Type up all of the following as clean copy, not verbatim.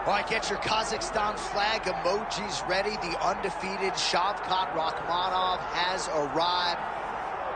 All right, get your Kazakhstan flag emojis ready. The undefeated Shavkat Rakhmonov has arrived.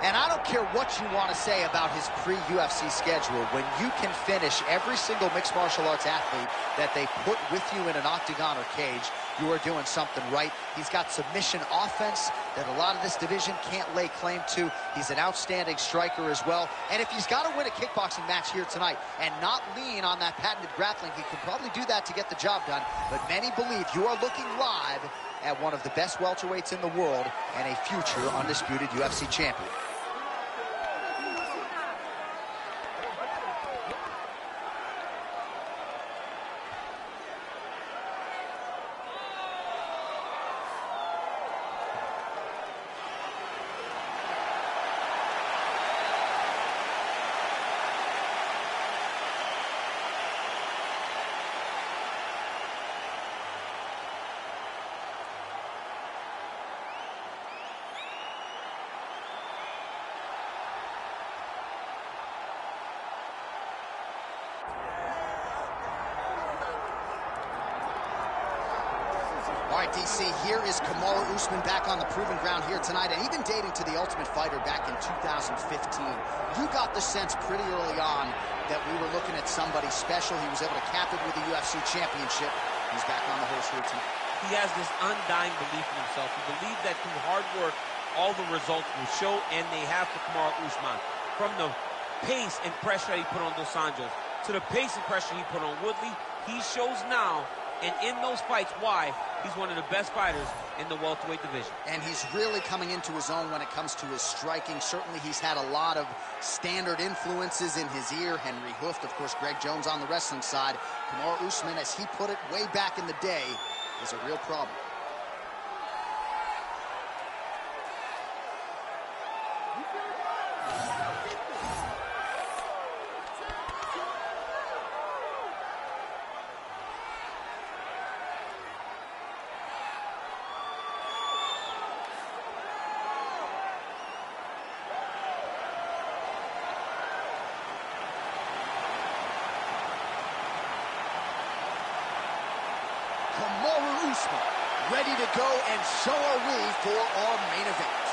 And I don't care what you want to say about his pre-UFC schedule. When you can finish every single mixed martial arts athlete that they put with you in an octagon or cage, you are doing something right. He's got submission offense that a lot of this division can't lay claim to. He's an outstanding striker as well. And if he's got to win a kickboxing match here tonight and not lean on that patented grappling, he can probably do that to get the job done. But many believe you are looking live at one of the best welterweights in the world and a future undisputed UFC champion. All right, DC, here is Kamaru Usman back on the proving ground here tonight, and even dating to the Ultimate Fighter back in 2015. You got the sense pretty early on that we were looking at somebody special. He was able to cap it with the UFC championship. He's back on the horse here tonight. He has this undying belief in himself. He believes that through hard work, all the results will show, and they have for Kamaru Usman. From the pace and pressure that he put on Dos Anjos to the pace and pressure he put on Woodley, he shows now, and in those fights, why he's one of the best fighters in the welterweight division. And he's really coming into his own when it comes to his striking. Certainly he's had a lot of standard influences in his ear. Henry Hooft, of course, Greg Jones on the wrestling side. Kamaru Usman, as he put it way back in the day, is a real problem. Kamaru Usman, ready to go, and so are we for our main event.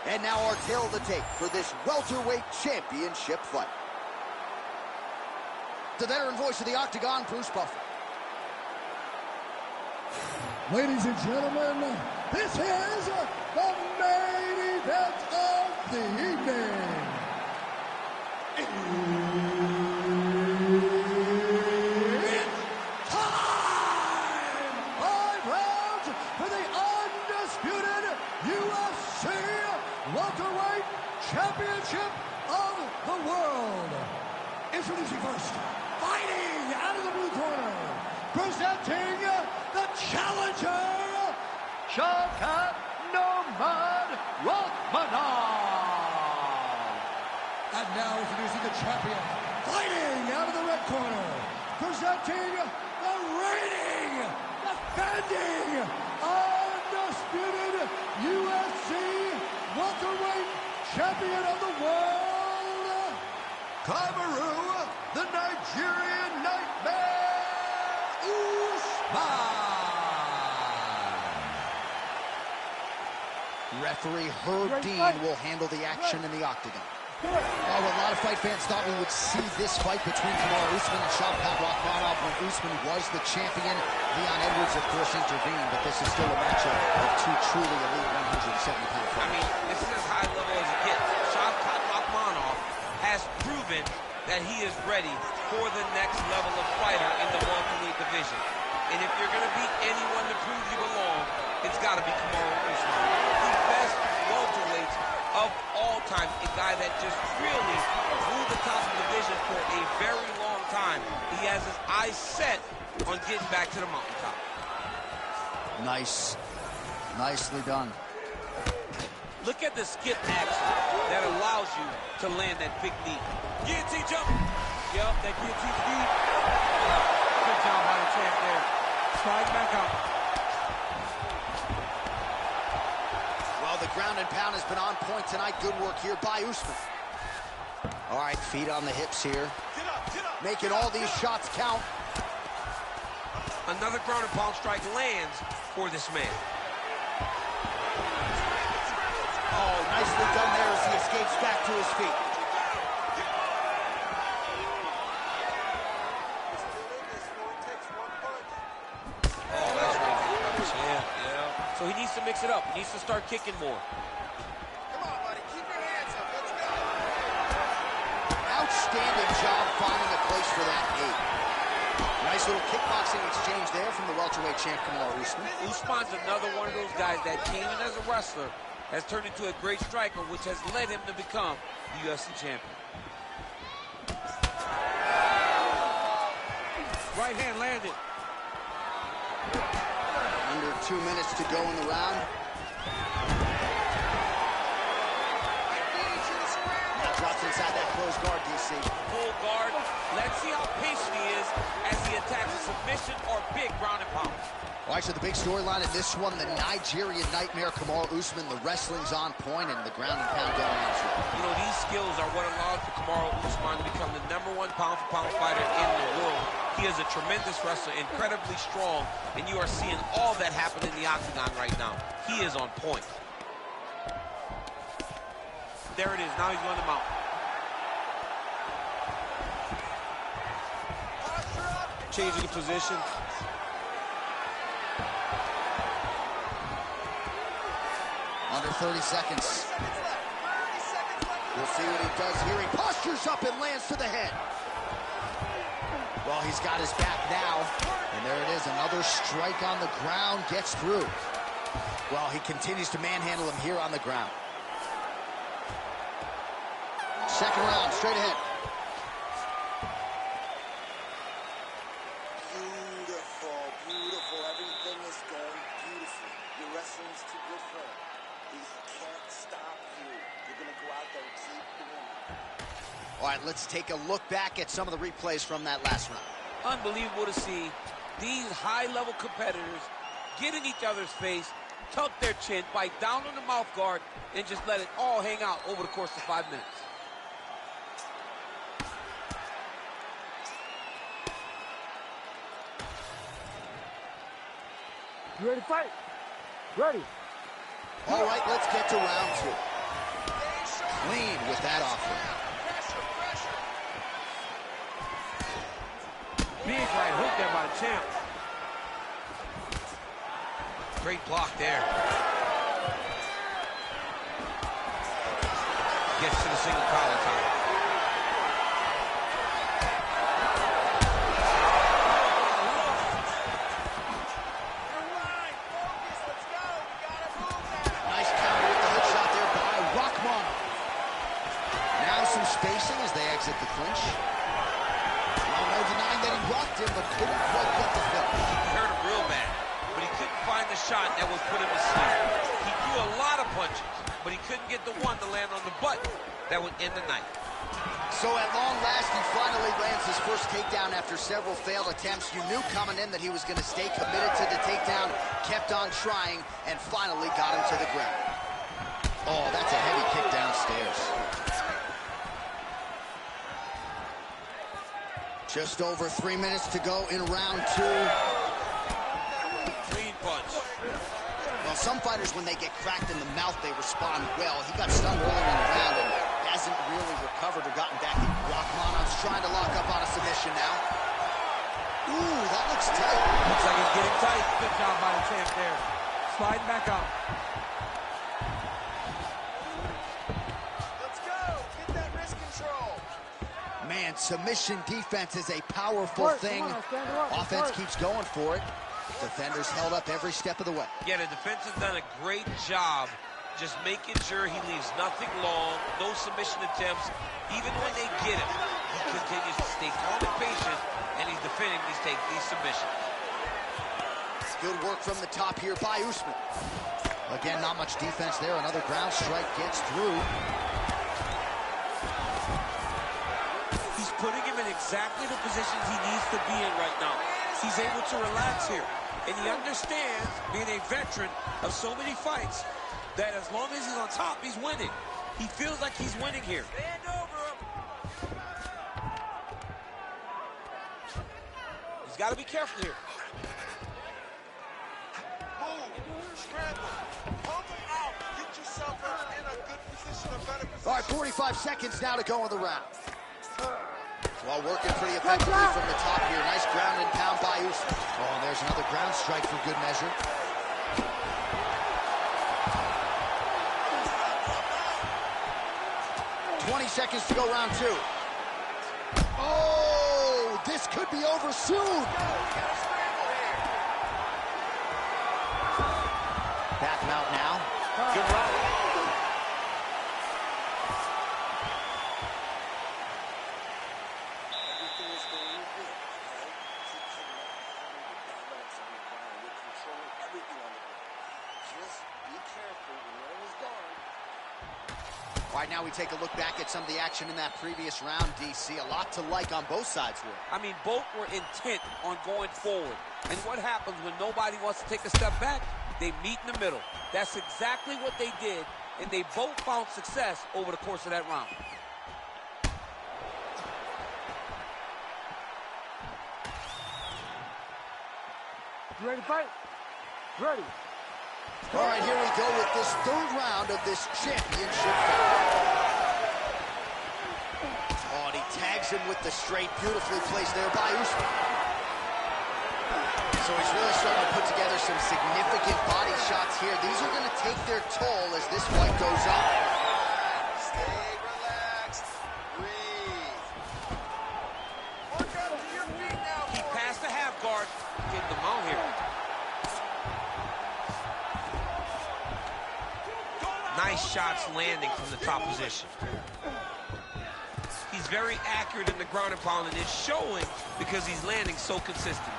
And now our tale of the tape for this welterweight championship fight. The veteran voice of the Octagon, Bruce Buffer. Ladies and gentlemen, this is the main event of the evening. It's time! 5 rounds for the undisputed UFC welterweight championship of the world. Introducing first, fighting out of the blue corner, presenting the challenger, Shavkat Rakhmonov. And now introducing the champion, fighting out of the red corner, presenting the reigning, defending, undisputed UFC welterweight champion of the world, Kamaru, the Nigerian Nightmare, Usman. Referee Herb Dean will handle the action in the octagon. Oh, a lot of fight fans thought we would see this fight between Kamaru Usman and Shavkat Rakhmonov when Usman was the champion. Leon Edwards, of course, intervened, but this is still a matchup of two truly elite 170-pound fighters. I mean, this is as high level as it gets. Shavkat Rakhmonov has proven that he is ready for the next level of fighter in the welterweight division. And if you're going to beat anyone to prove you belong, it's got to be Kamaru Usman. The best welterweight of all time, a guy that just really blew the top of the division for a very long time. He has his eyes set on getting back to the mountaintop. Nicely done. Look at the skip action that allows you to land that big knee. Guillotine jump. Yup, that guillotine deep. Good job by the champ there. Slide back out. ground and pound has been on point tonight. Good work here by Usman. All right, feet on the hips here. Making all these shots count. Another ground and pound strike lands for this man. Oh, nicely done there as he escapes back to his feet. Oh, that's really good. Yeah. So he needs to mix it up. He needs to start kicking more. Come on, buddy. Keep your hands up. Let's go. Outstanding job finding a place for that knee. Nice little kickboxing exchange there from the welterweight champ, Kamaru Usman. Usman's another one of those guys that came in as a wrestler, has turned into a great striker, which has led him to become the UFC champion. Right hand landed. Under 2 minutes to go in the round. Now drops inside that closed guard, DC. Full guard. Let's see how patient he is as he attacks a submission or big ground and pound. Well, actually, the big storyline in this one, the Nigerian Nightmare, Kamaru Usman. The wrestling's on point and the ground and pound going on. You know, these skills are what allowed for Kamaru Usman to become the #1 pound-for-pound fighter in the world. He is a tremendous wrestler, incredibly strong, and you are seeing all that happen in the octagon right now. He is on point. There it is. Now he's going to mount. Changing the position. Under 30 seconds. We'll see what he does here. He postures up and lands to the head. Well, he's got his back now. And there it is, another strike on the ground, gets through. Well, he continues to manhandle him here on the ground. Second round, straight ahead. Beautiful, beautiful. Everything is going beautiful. Your wrestling's too good for him. He can't stop you. You're going to go out there and keep doing it. All right, let's take a look back at some of the replays from that last round. Unbelievable to see these high-level competitors get in each other's face, tuck their chin, bite down on the mouth guard, and just let it all hang out over the course of 5 minutes. You ready to fight? Ready. All right, let's get to round two. Clean with that offering. Big right hook there by the champ. Great block there. Gets to the single collar tie. Nice counter with the hook shot there by Rachmanov. Now some spacing as they exit the clinch. No denying that he rocked him, but couldn't quite get the finish. He hurt him real bad, but he couldn't find the shot that would put him to sleep. He threw a lot of punches, but he couldn't get the one to land on the button that would end the night. So at long last, he finally lands his first takedown after several failed attempts. You knew coming in that he was going to stay committed to the takedown, kept on trying, and finally got him to the ground. Oh, that's a heavy kick downstairs. Just over 3 minutes to go in round two. Clean punch. Well, some fighters, when they get cracked in the mouth, they respond well. He got stunned earlier in the round and hasn't really recovered or gotten back. Rachmanov's trying to lock up on a submission now. Ooh, that looks tight. Looks like it's getting tight. Good job by the champ there. Sliding back out. Let's go. Get that wrist control. Man, submission defense is a powerful thing. Offense keeps going for it. Defenders held up every step of the way. Yeah, the defense has done a great job just making sure he leaves nothing long, no submission attempts. Even when they get him, he continues to stay calm and patient, and he's defending these submissions. Good work from the top here by Usman. Again, not much defense there. Another ground strike gets through. He's putting him in exactly the positions he needs to be in right now. He's able to relax here, and he understands, being a veteran of so many fights, that as long as he's on top, he's winning. He feels like he's winning here. Stand over him. He's got to be careful here. All right, 45 seconds now to go in the round. Well, working pretty effectively from the top here. Nice ground and pound by Usman. Oh, and there's another ground strike for good measure. Seconds to go, round 2. Oh, this could be over soon. Back him out now. Good run. Everything is going good, okay? He cannot handle the dominance on the ground. You're controlling everything on the ground. Just be careful when you're in his guard. All right, now we take a look back at some of the action in that previous round, DC. A lot to like on both sides here. I mean, both were intent on going forward. And what happens when nobody wants to take a step back? They meet in the middle. That's exactly what they did, and they both found success over the course of that round. You ready to fight? Ready. All right, here we go with this third round of this championship fight. Oh, and he tags him with the straight, beautifully placed there by Usman. So he's really starting to put together some significant body shots here. These are going to take their toll as this fight goes on. Stay relaxed. Breathe. Work out to your feet now. He passed the half guard. Get them out here. Nice shots landing from the top position. He's very accurate in the ground and pound, and it's showing because he's landing so consistently.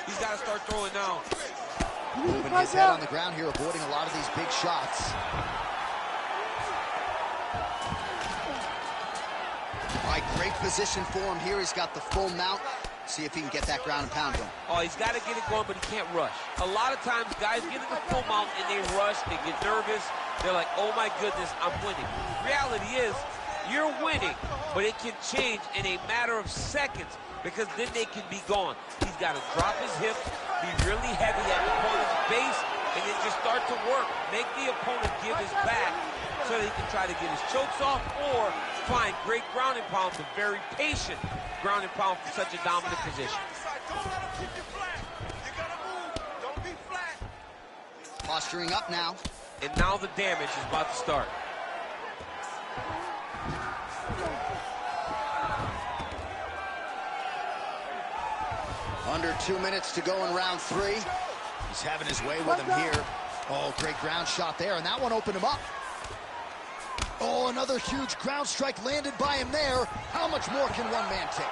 He's got to start throwing now. Moving his head on the ground here, avoiding a lot of these big shots. All right, great position for him here. He's got the full mount. See if he can get that ground and pound going. Oh, he's got to get it going, but he can't rush. A lot of times, guys get in the full mount and they rush, they get nervous. They're like, oh my goodness, I'm winning. Reality is, you're winning, but it can change in a matter of seconds because then they can be gone. He's got to drop his hips, be really heavy at the opponent's base, and then just start to work. Make the opponent give his back so that he can try to get his chokes off or find great ground and pound, but very patient ground and pound from such a dominant position. Don't let him keep you flat. You gotta move. Don't be flat. Posturing up now. And now the damage is about to start. Under 2 minutes to go in round 3. He's having his way with him here. Oh, great ground shot there, and that one opened him up. Oh, another huge ground strike landed by him there. How much more can one man take?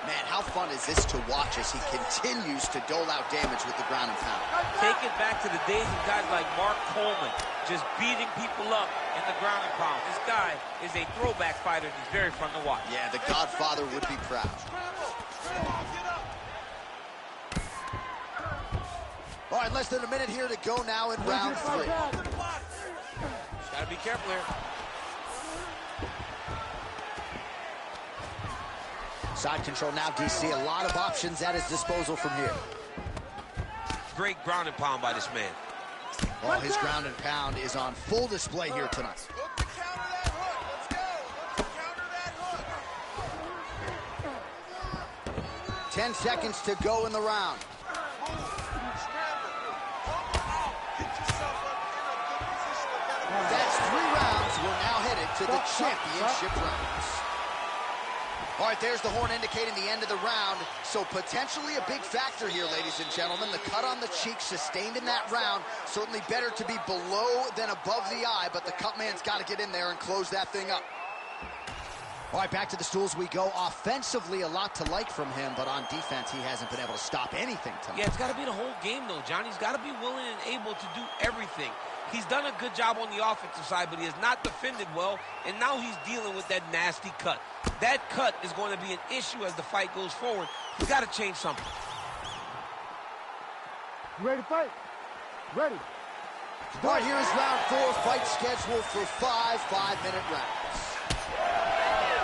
Man, how fun is this to watch as he continues to dole out damage with the ground and pound? Take it back to the days of guys like Mark Coleman, just beating people up in the ground and pound. This guy is a throwback fighter. He's very fun to watch. Yeah, the Godfather would be proud. All right, less than a minute here to go now in round 3. Just gotta be careful here. Side control now, DC. A lot of options at his disposal from here. Great ground and pound by this man. Oh, his ground and pound is on full display here tonight. Look to counter that hook. Let's go. Look to counter that hook. 10 seconds to go in the round. That's 3 rounds. We're now headed to the championship rounds. All right, there's the horn indicating the end of the round. So potentially a big factor here, ladies and gentlemen. The cut on the cheek sustained in that round. Certainly better to be below than above the eye, but the cut man's got to get in there and close that thing up. All right, back to the stools we go. Offensively, a lot to like from him, but on defense, he hasn't been able to stop anything tonight. Yeah, it's got to be the whole game, though, John. He's got to be willing and able to do everything. He's done a good job on the offensive side, but he has not defended well, and now he's dealing with that nasty cut. That cut is going to be an issue as the fight goes forward. He's got to change something. You ready to fight? Ready. All right, here's round 4, fight scheduled for 5 5-minute rounds.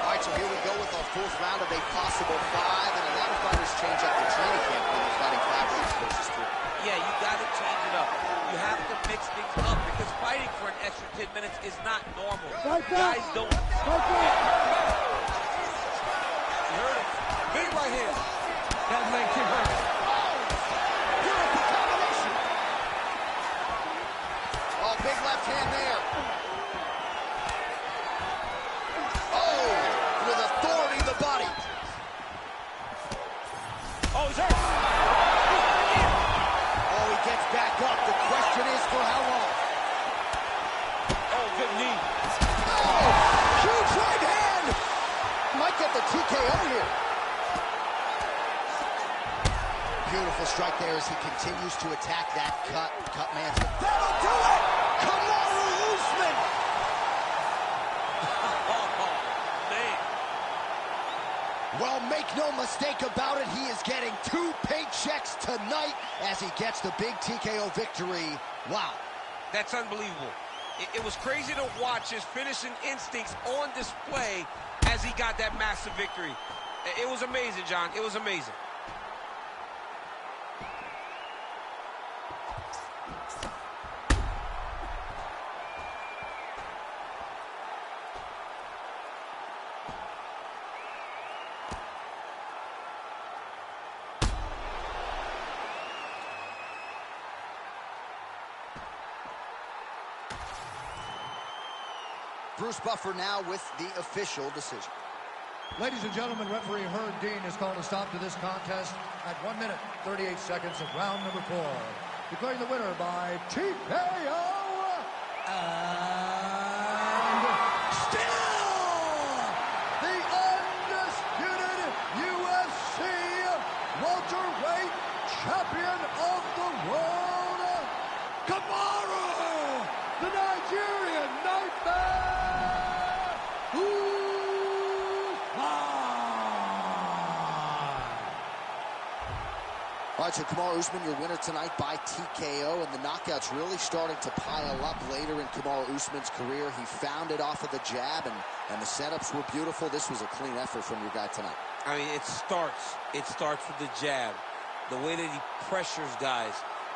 All right, so here we go with our 4th round of a possible 5, and a lot of fighters change up their training camp when they're fighting 5 rounds versus 3. Yeah, you got to change it up. You have to mix things up because fighting for an extra 10 minutes is not normal. Guys don't. You heard it. Big right hand. That leg kick hurt. Beautiful combination. Oh, big left hand there. Oh, with authority the body. Oh, he's hurt. Oh, he gets back up. The question is for how long? Oh, good knee. Oh, huge right hand. Might get the TKO here. Beautiful strike there as he continues to attack that cut. Cut man's. That'll do it! Kamaru Usman! Oh, man. Well, make no mistake about it, he is getting 2 paychecks tonight as he gets the big TKO victory. Wow. That's unbelievable. It was crazy to watch his finishing instincts on display as he got that massive victory. It was amazing, John. It was amazing. Bruce Buffer now with the official decision. Ladies and gentlemen, referee Herb Dean has called a stop to this contest at 1 minute, 38 seconds of round number 4. Declaring the winner by TKO and still the undisputed UFC welterweight champion of the world, Kamaru, the Nigerian Nightmare. All right, so Kamaru Usman, your winner tonight by TKO, and the knockouts really starting to pile up later in Kamaru Usman's career. He found it off of the jab, and the setups were beautiful. This was a clean effort from your guy tonight. I mean, it starts with the jab. The way that he pressures guys.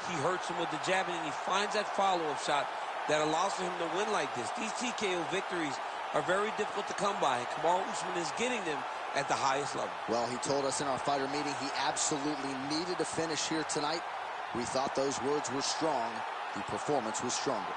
He hurts him with the jab, and then he finds that follow-up shot that allows him to win like this. These TKO victories are very difficult to come by, and Kamaru Usman is getting them at the highest level. Well, he told us in our fighter meeting he absolutely needed a finish here tonight. We thought those words were strong. The performance was stronger.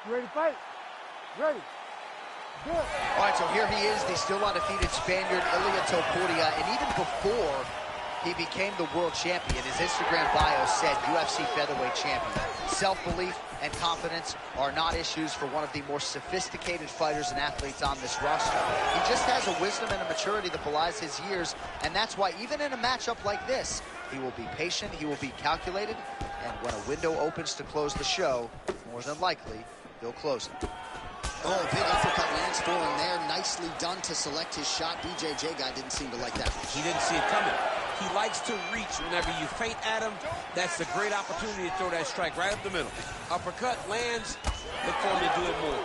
You ready to fight? Ready. Good. All right, so here he is, the still undefeated Spaniard, Ilia Topuria, and even before he became the world champion, his Instagram bio said UFC featherweight champion. Self-belief and confidence are not issues for one of the more sophisticated fighters and athletes on this roster. He just has a wisdom and a maturity that belies his years, and that's why even in a matchup like this, he will be patient, he will be calculated, and when a window opens to close the show, more than likely, he'll close it. Oh, big uppercut lands for him there. Nicely done to select his shot. BJJ guy didn't seem to like that. He didn't see it coming. He likes to reach whenever you feint at him. That's a great opportunity to throw that strike right up the middle. Uppercut lands, look for him to do it more.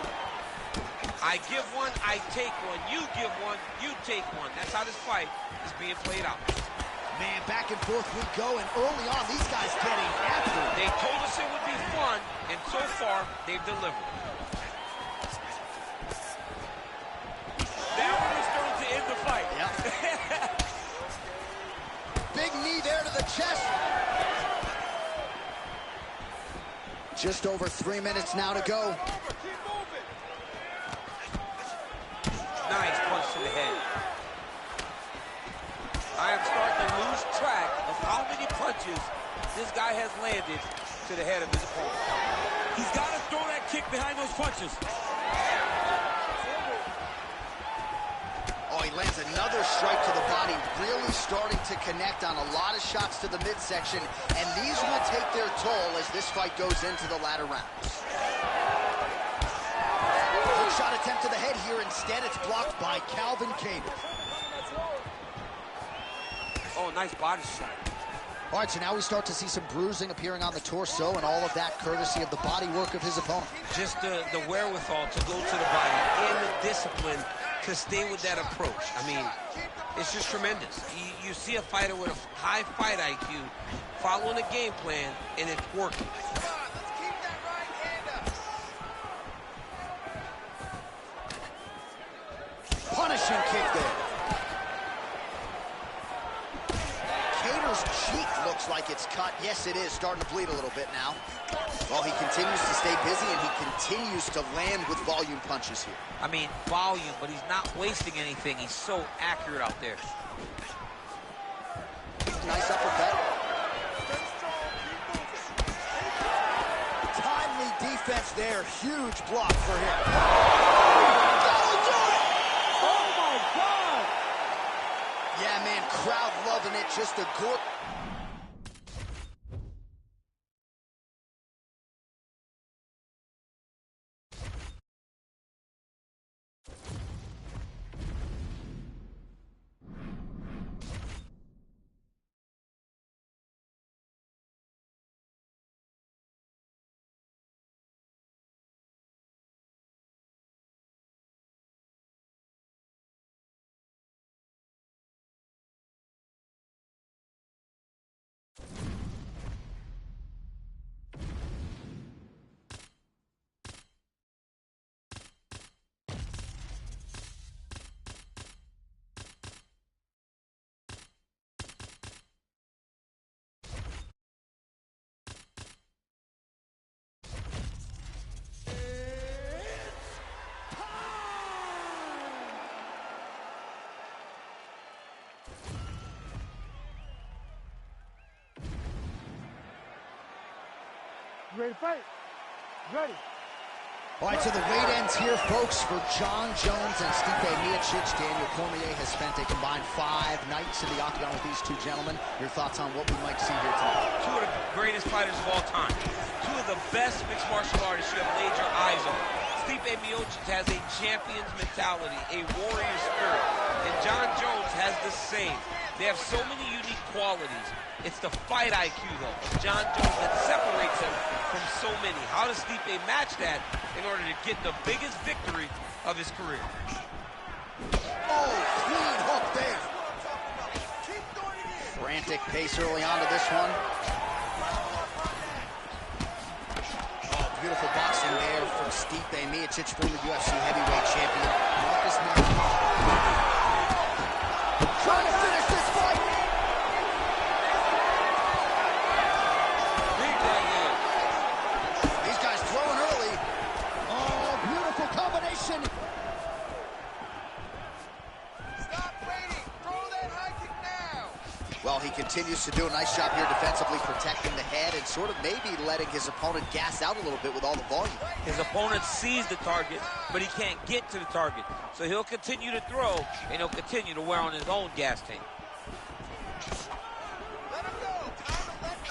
I give one, I take one. You give one, you take one. That's how this fight is being played out. Man, back and forth we go, and early on, these guys getting after it. They told us it would be fun, and so far, they've delivered. That one was thrown to end the fight. Yep. Big knee there to the chest. Just over 3 minutes now to go. Nice punch to the head. I am starting to lose track of how many punches this guy has landed to the head of his opponent. He's got to throw that kick behind those punches. Oh, he lands another strike to the body, really starting to connect on a lot of shots to the midsection, and these will take their toll as this fight goes into the latter rounds. Hook shot attempt to the head here. Instead, it's blocked by Calvin Kattar. Oh, nice body shot. All right, so now we start to see some bruising appearing on the torso, and all of that courtesy of the body work of his opponent. Just the wherewithal to go to the body and the discipline to stay with that approach. I mean, it's just tremendous. You see a fighter with a high fight IQ following a game plan, and it's working. Punishing kick there. Kattar's cheek looks like it's cut. Yes, it is. Starting to bleed a little bit now. Well, he continues to stay busy, and he continues to land with volume punches here. I mean, volume, but he's not wasting anything. He's so accurate out there. Nice uppercut. Timely defense there. Huge block for him. Oh, my God! Yeah, man, crowd loving it. Just a good... You ready to fight? Ready. All right, so the weight ends here, folks, for Jon Jones and Stipe Miocic. Daniel Cormier has spent a combined 5 nights in the octagon with these two gentlemen. Your thoughts on what we might see here tonight? Two of the greatest fighters of all time. Two of the best mixed martial artists you have laid your eyes on. Stipe Miocic has a champion's mentality, a warrior spirit, and Jon Jones has the same. They have so many unique qualities. It's the fight IQ, though, Jon Jones that separates him from so many. How does Stipe match that in order to get the biggest victory of his career? Oh, clean hook there. Frantic pace early on to this one. Oh, beautiful boxing there from Stipe Miocic, former UFC heavyweight champion. Marcus Mariano. Trying to finish this fight. Big right hand. These guys throwing early. Oh, continues to do a nice job here defensively, protecting the head and sort of maybe letting his opponent gas out a little bit with all the volume. His opponent sees the target, but he can't get to the target. So he'll continue to throw, and he'll continue to wear on his own gas tank.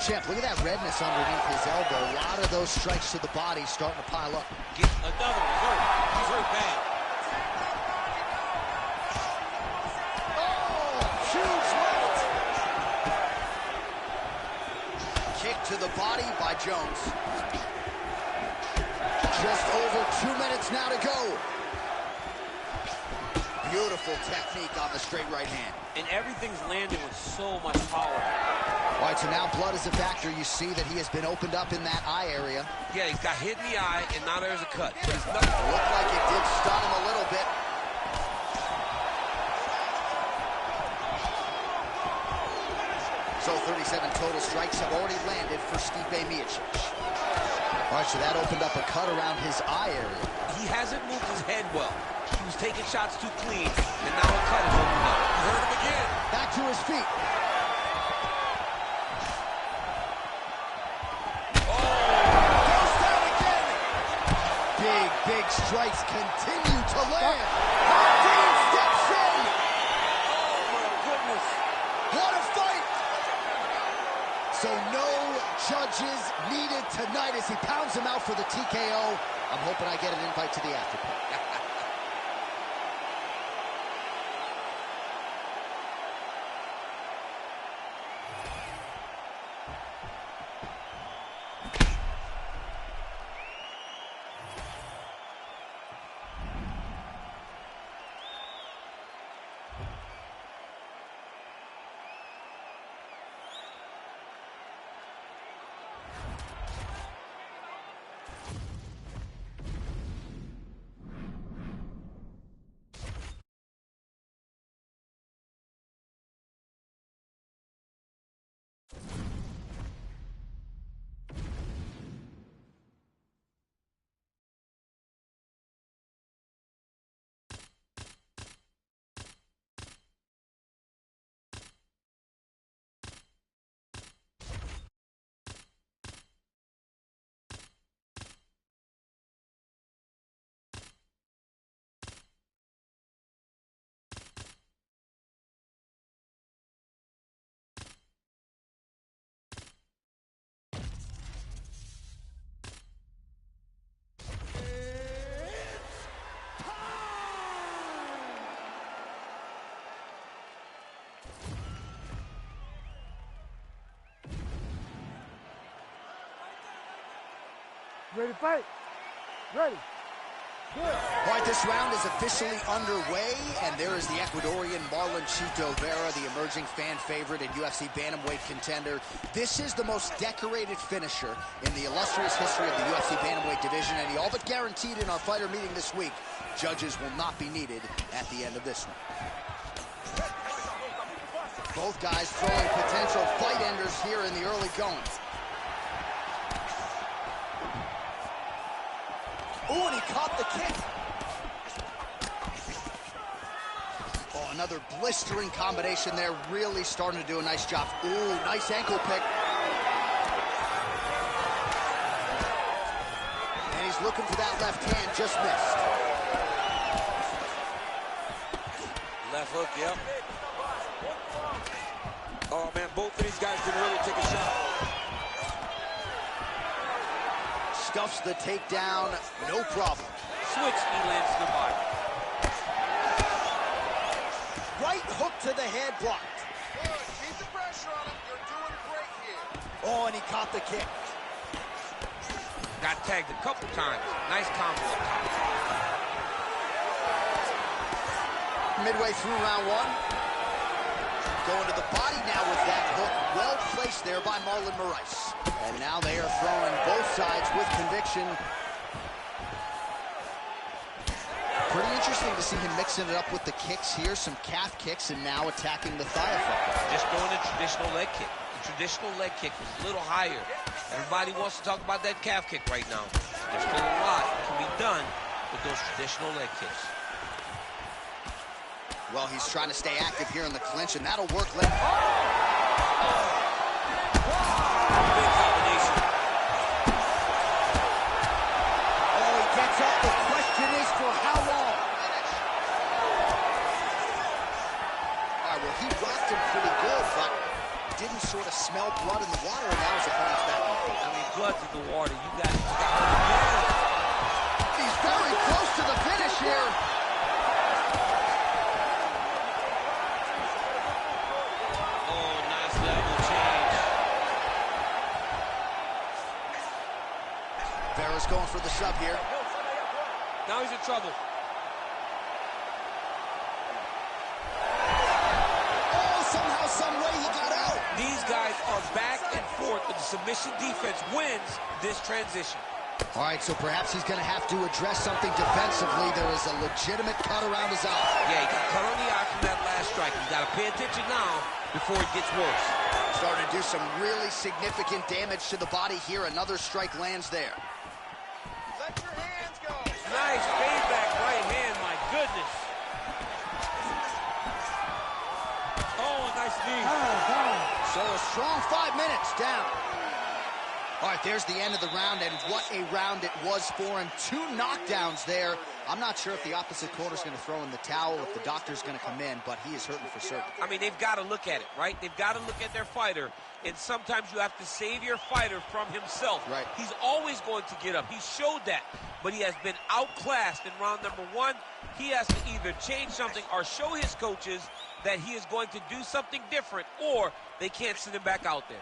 Champ, look at that redness underneath his elbow. A lot of those strikes to the body starting to pile up. Get another one. He's hurt bad. Huge right. Kick to the body by Jones. Just over 2 minutes now to go. Beautiful technique on the straight right hand. And everything's landing with so much power. All right, so now blood is a factor. You see that he has been opened up in that eye area. Yeah, he's got hit in the eye, and now there's a cut. But it's nothing. Looked like it did stun him a little bit. So 37 total strikes have already landed for Stipe Miocic. All right, so that opened up a cut around his eye area. He hasn't moved his head well. He was taking shots too clean, and now a cut is opened up. You heard him again. Back to his feet. Goes down again. Big strikes continue to land. Dean steps in. Oh, my goodness. What a fight. So no judges needed tonight as he pounds him out for the TKO. I'm hoping I get an invite to the after party. Ready to fight? Ready. Good. All right, this round is officially underway, and there is the Ecuadorian Marlon Chito Vera, the emerging fan favorite and UFC bantamweight contender. This is the most decorated finisher in the illustrious history of the UFC bantamweight division, and he all but guaranteed in our fighter meeting this week, judges will not be needed at the end of this one. Both guys throwing potential fight enders here in the early going. Ooh, and he caught the kick. Oh, another blistering combination there. Really starting to do a nice job. Ooh, nice ankle pick. And he's looking for that left hand, just missed. Left hook, yep. Oh, man, both of these guys can really take a shot. Stuffs the takedown, no problem. Switch knee lands to the body. Right hook to the head, blocked. Good. Keep the pressure on him. You're doing great here. Oh, and he caught the kick. Got tagged a couple times. Nice combo up top. Midway through round one. Going to the body now with that hook. Well placed there by Marlon Moraes. And now they are throwing both sides with conviction. Pretty interesting to see him mixing it up with the kicks here. Some calf kicks and now attacking the thigh effect. Just throwing a traditional leg kick. The traditional leg kick was a little higher. Everybody wants to talk about that calf kick right now. There's still a lot that can be done with those traditional leg kicks. Well, he's trying to stay active here in the clinch, and that'll work. Oh! blood in the water, and now his opponent's back. I mean, blood's in the water. You got hurt. He's very close to the finish here. Oh, nice level change. Vera's going for the sub here. Now he's in trouble. Somehow, some way, he got out. These guys are back and forth, and the submission defense wins this transition. All right, so perhaps he's going to have to address something defensively. There is a legitimate cut around his eye. Yeah, he got cut on the eye from that last strike. He's got to pay attention now before it gets worse. Starting to do some really significant damage to the body here. Another strike lands there. Let your hands go. Nice feedback right hand, my goodness. Oh, nice knee. So a strong 5 minutes down. All right, there's the end of the round, and what a round it was for him. 2 knockdowns there. I'm not sure if the opposite corner's going to throw in the towel, if the doctor's going to come in, but he is hurting for certain. I mean, they've got to look at it, right? They've got to look at their fighter, and sometimes you have to save your fighter from himself. Right. He's always going to get up. He showed that, but he has been outclassed in round number 1. He has to either change something or show his coaches that he is going to do something different, or they can't send him back out there.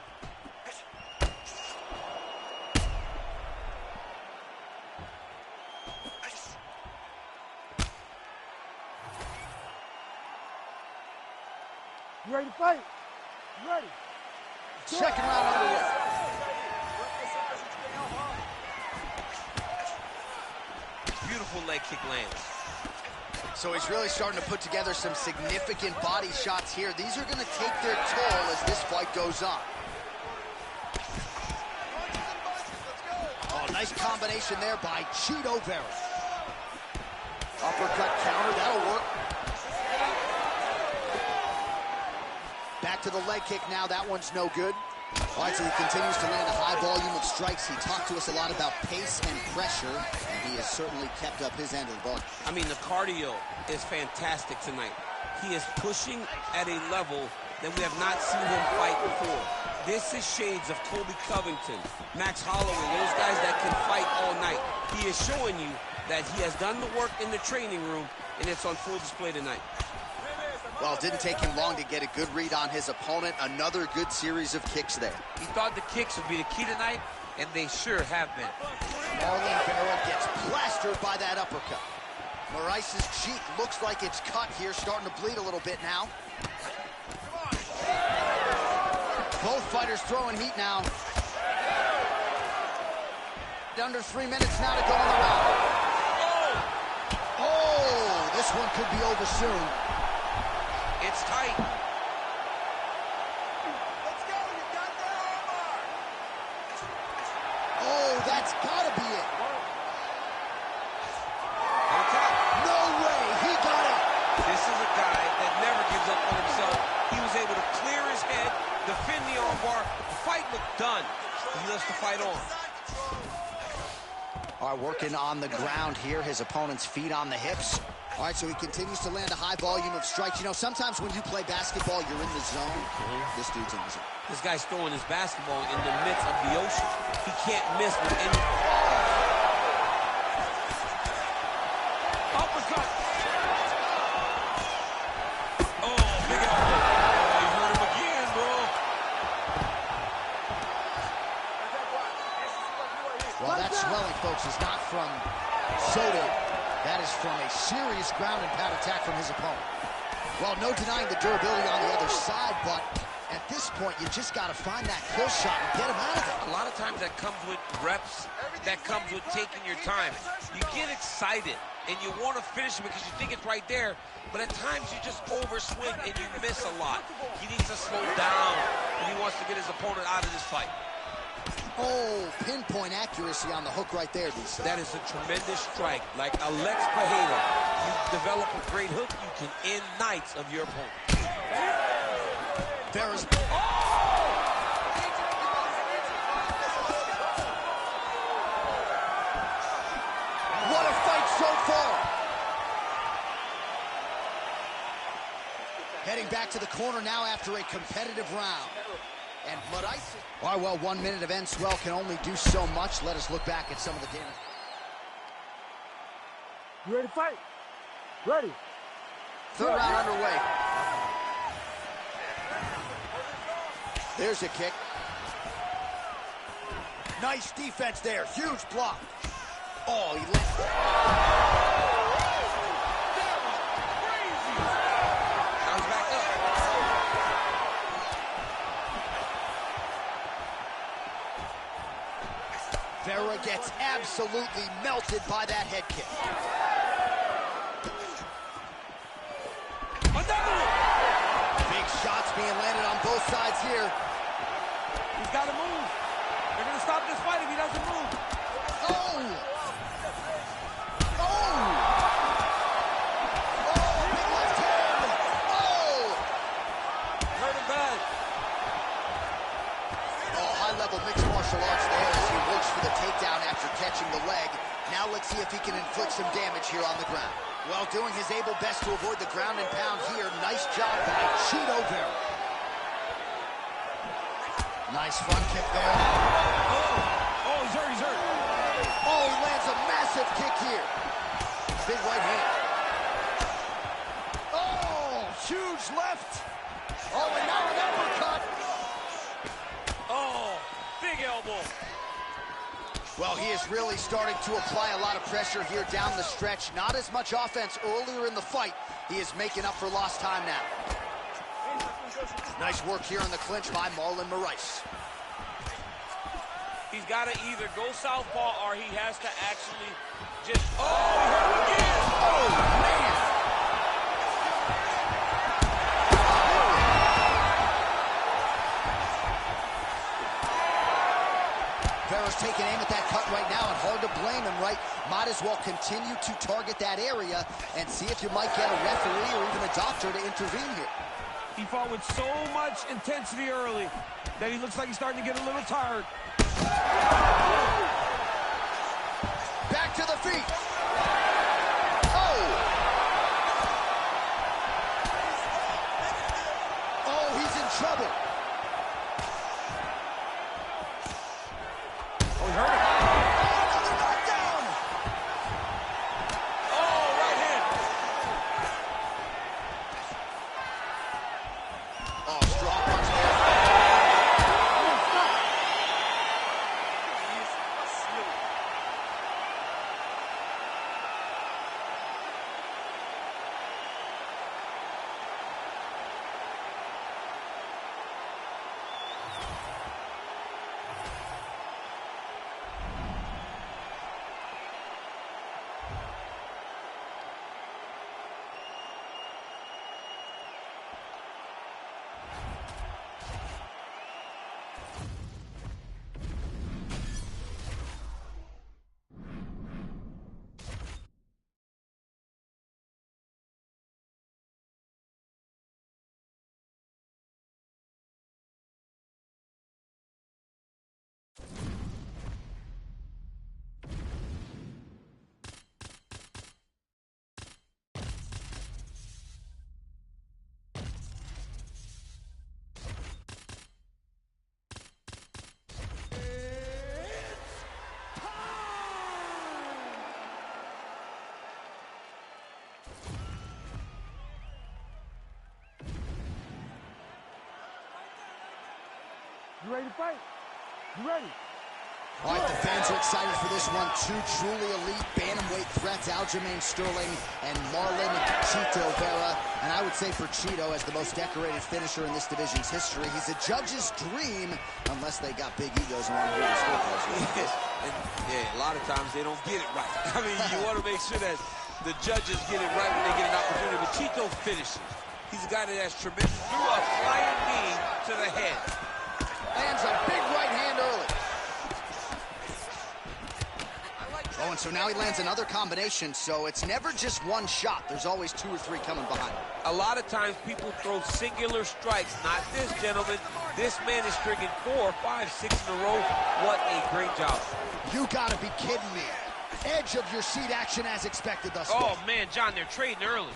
You ready to fight? You ready? Second round underway. Beautiful leg kick lands. So he's really starting to put together some significant body shots here. These are going to take their toll as this fight goes on. Oh, nice combination there by Chito Vera. Uppercut counter, that'll work. Back to the leg kick now. That one's no good. All right, so he continues to land a high volume of strikes. He talked to us a lot about pace and pressure, and he has certainly kept up his end of the ball. I mean, the cardio is fantastic tonight. He is pushing at a level that we have not seen him fight before. This is shades of Colby Covington, Max Holloway, those guys that can fight all night. He is showing you that he has done the work in the training room, and it's on full display tonight. Well, it didn't take him long to get a good read on his opponent. Another good series of kicks there. He thought the kicks would be the key tonight, and they sure have been. Marlon Vera gets plastered by that uppercut. Moraes' cheek looks like it's cut here, starting to bleed a little bit now. Both fighters throwing heat now. Under 3 minutes now to go in the round. Oh, this one could be over soon. It's tight. Let's go. You got that armbar. Oh, that's gotta be it. On top. No way, he got it. This is a guy that never gives up on himself. He was able to clear his head, defend the armbar. The fight looked done. He lets the fight on. All right, working on the ground here. His opponent's feet on the hips. All right, so he continues to land a high volume of strikes. You know, sometimes when you play basketball, you're in the zone. This dude's in the zone. This guy's throwing his basketball in the midst of the ocean. He can't miss with any... Uppercut! Oh, big elbow. Oh, you hurt him again, bro. Well, that swelling, folks, is not from sodium. That is from a serious ground and pound attack from his opponent. Well, no denying the durability on the other side, but at this point, you just got to find that kill shot and get him out of it. A lot of times that comes with reps, that comes with taking your time. You get excited, and you want to finish it because you think it's right there, but at times you just overswing and you miss a lot. He needs to slow down, and he wants to get his opponent out of this fight. Oh, pinpoint accuracy on the hook right there, DC. That is a tremendous strike. Like Alex Pereira, you develop a great hook, you can end nights of your opponent. Vera's... What a fight so far! Heading back to the corner now after a competitive round. And And Moraes. All right, well, 1 minute of end swell can only do so much. Let us look back at some of the damage. You ready to fight? Ready. Third round underway. There's a kick. Nice defense there. Huge block. Oh, he left. That was crazy. Now he's back up. Vera gets absolutely melted by that head kick. Another one. Big shots being landed on both sides here. He's got to move. They're going to stop this fight if he doesn't move. Oh! Oh! Oh, big left hand! Oh! Hurt him bad. Oh, high-level mixed martial arts there as he works for the takedown after catching the leg. Now let's see if he can inflict some damage here on the ground. Well, doing his able best to avoid the ground and pound here. Nice job by Chito Vera. Nice front kick there. Oh, he's hurt, he's hurt. Oh, he lands a massive kick here. Big right hand. Oh, huge left. Oh, and now an uppercut. Oh, big elbow. Well, he is really starting to apply a lot of pressure here down the stretch. Not as much offense earlier in the fight. He is making up for lost time now. Nice work here in the clinch by Marlon Moraes. He's got to either go southpaw or he has to actually just... Oh, he hurt him again! Oh, man! Vera's taking aim at that cut right now, and hard to blame him, right? Might as well continue to target that area and see if you might get a referee or even a doctor to intervene here. He fought with so much intensity early that he looks like he's starting to get a little tired. Back to the feet. Oh! Oh, he's in trouble. Oh, he hurt him. Another knockdown. Oh, right hand. Oh, strong punch there. You ready to fight? You ready? All right, the fans are excited for this one. Two truly elite bantamweight threats, Aljamain Sterling and Marlon Chito Vera. And I would say for Chito, as the most decorated finisher in this division's history, he's a judge's dream, unless they got big egos and want to hear the scorecards. Yeah, a lot of times they don't get it right. I mean, you want to make sure that the judges get it right when they get an opportunity. But Chito finishes. He's a guy that has tremendous, threw a flying knee to the head. Lands a big right hand early. Oh, and so now he lands another combination, so it's never just one shot. There's always two or three coming behind. A lot of times people throw singular strikes. Not this, gentlemen. This man is striking 4, 5, 6 in a row. What a great job. You gotta be kidding me. Edge of your seat action as expected thus far. Oh, man, John, they're trading early.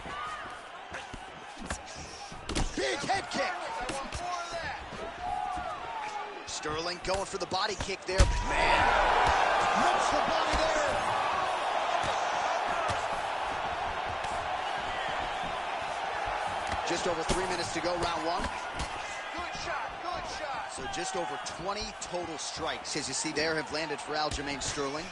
Big head kick. Sterling going for the body kick there. Man, rips the body there. Just over 3 minutes to go, round one. Good shot, good shot. So just over 20 total strikes, as you see there, have landed for Aljamain Sterling.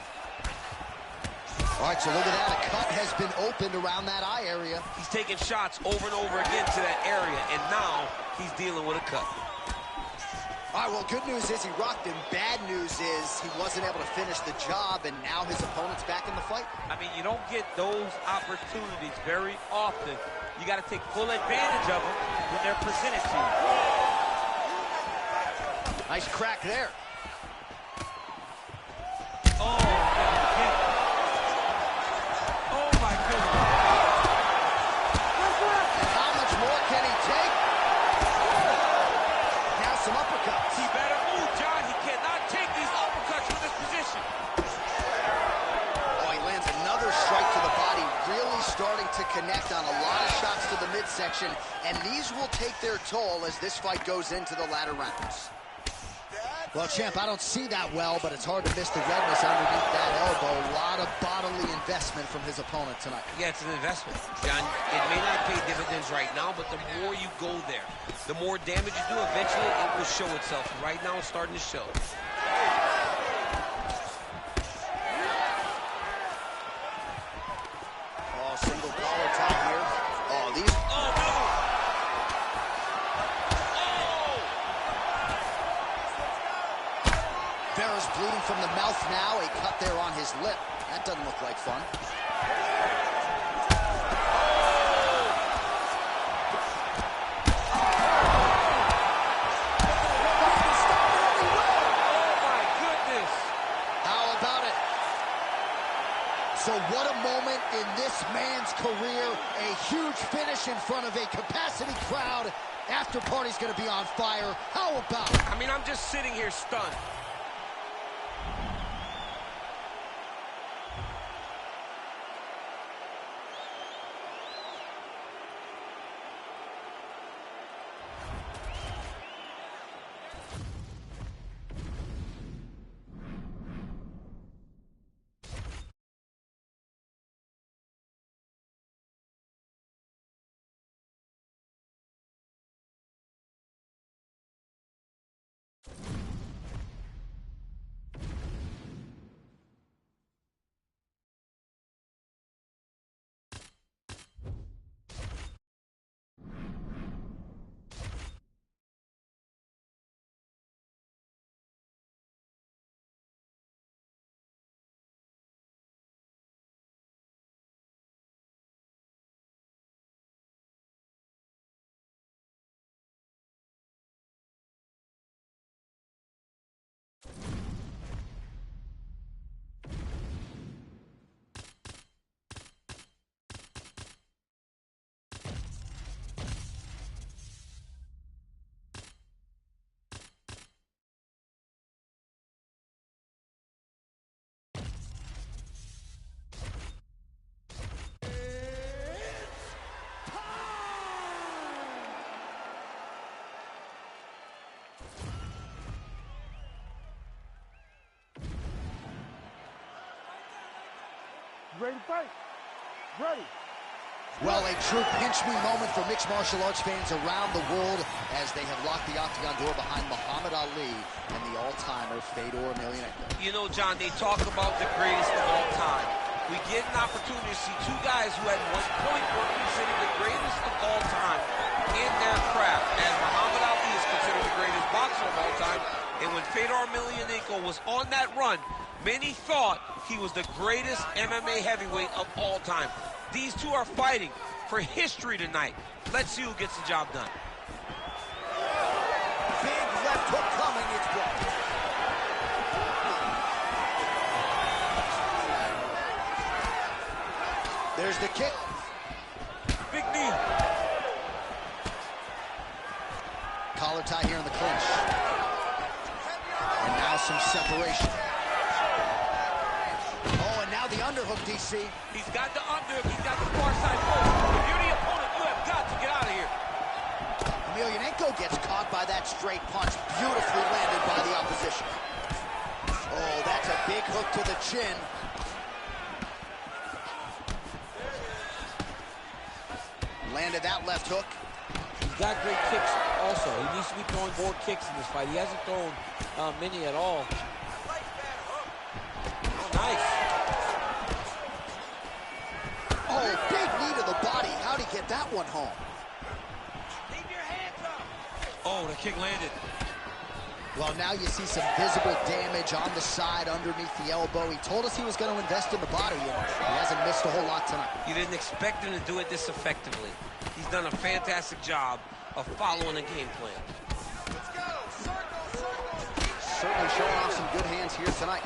All right, so look at that. A cut has been opened around that eye area. He's taking shots over and over again to that area, and now he's dealing with a cut. All right, well, good news is he rocked him. Bad news is he wasn't able to finish the job, and now his opponent's back in the fight. I mean, you don't get those opportunities very often. You got to take full advantage of them when they're presented to you. Nice crack there. Oh, oh my goodness. And how much more can he take? Now some uppercuts. He better move, John. He cannot take these uppercuts from this position. Oh, he lands another strike to the body, really starting to connect on a lot of shots to the midsection, and these will take their toll as this fight goes into the latter rounds. Well, champ, I don't see that well, but it's hard to miss the redness underneath that elbow. A lot of bodily investment from his opponent tonight. Yeah, it's an investment, John. It may not pay dividends right now, but the more you go there, the more damage you do, eventually it will show itself. Right now, it's starting to show. Oh, single collar tie here. Oh, these... Oh, no! Vera's bleeding from the mouth now. A cut there on his lip. That doesn't look like fun. So what a moment in this man's career. A huge finish in front of a capacity crowd. After party's going to be on fire. How about it? I mean, I'm just sitting here stunned. Ready to fight? Ready. Well, a true pinch-me moment for mixed martial arts fans around the world as they have locked the octagon door behind Muhammad Ali and the all-timer Fedor Emelianenko. You know, John, they talk about the greatest of all time. We get an opportunity to see two guys who at one point were considered the greatest of all time in their craft, as Muhammad Ali is considered the greatest boxer of all time. And when Fedor Emelianenko was on that run, many thought he was the greatest MMA heavyweight of all time. These two are fighting for history tonight. Let's see who gets the job done. Big left hook coming, it's blocked. There's the kick. Big knee. Collar tie here in the clinch. And now some separation. Oh, and now the underhook, DC. He's got the underhook. He's got the far side post. If you're the opponent, you have got to get out of here. And Emelianenko gets caught by that straight punch, beautifully landed by the opposition. Oh, that's a big hook to the chin. Landed that left hook. He's got great kicks also. He needs to be throwing more kicks in this fight. He hasn't thrown many at all. Oh, nice. Oh, big knee to the body. How'd he get that one home? Keep your hands up. Oh, the kick landed. Well, now you see some visible damage on the side underneath the elbow. He told us he was going to invest in the body, and he hasn't missed a whole lot tonight. You didn't expect him to do it this effectively. He's done a fantastic job of following the game plan. Let's go. Circle, circle. Certainly showing off some good hands here tonight.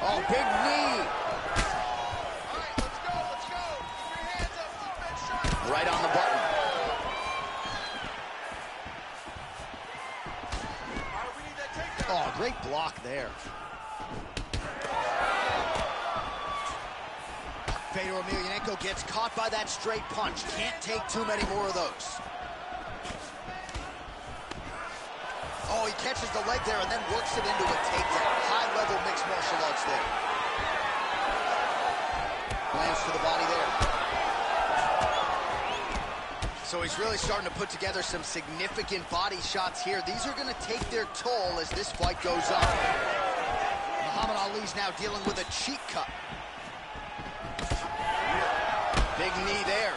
Oh, big knee. All right, let's go, let's go. Keep your hands up, defense sharp. Right on the button. All right, we need that takedown. Oh, great block there. Fedor Emelianenko gets caught by that straight punch. Can't take too many more of those. Oh, he catches the leg there and then works it into a takedown. High-level mixed martial arts there. Lands to the body there. So he's really starting to put together some significant body shots here. These are going to take their toll as this fight goes on. Muhammad Ali's now dealing with a cheek cut. Big knee there.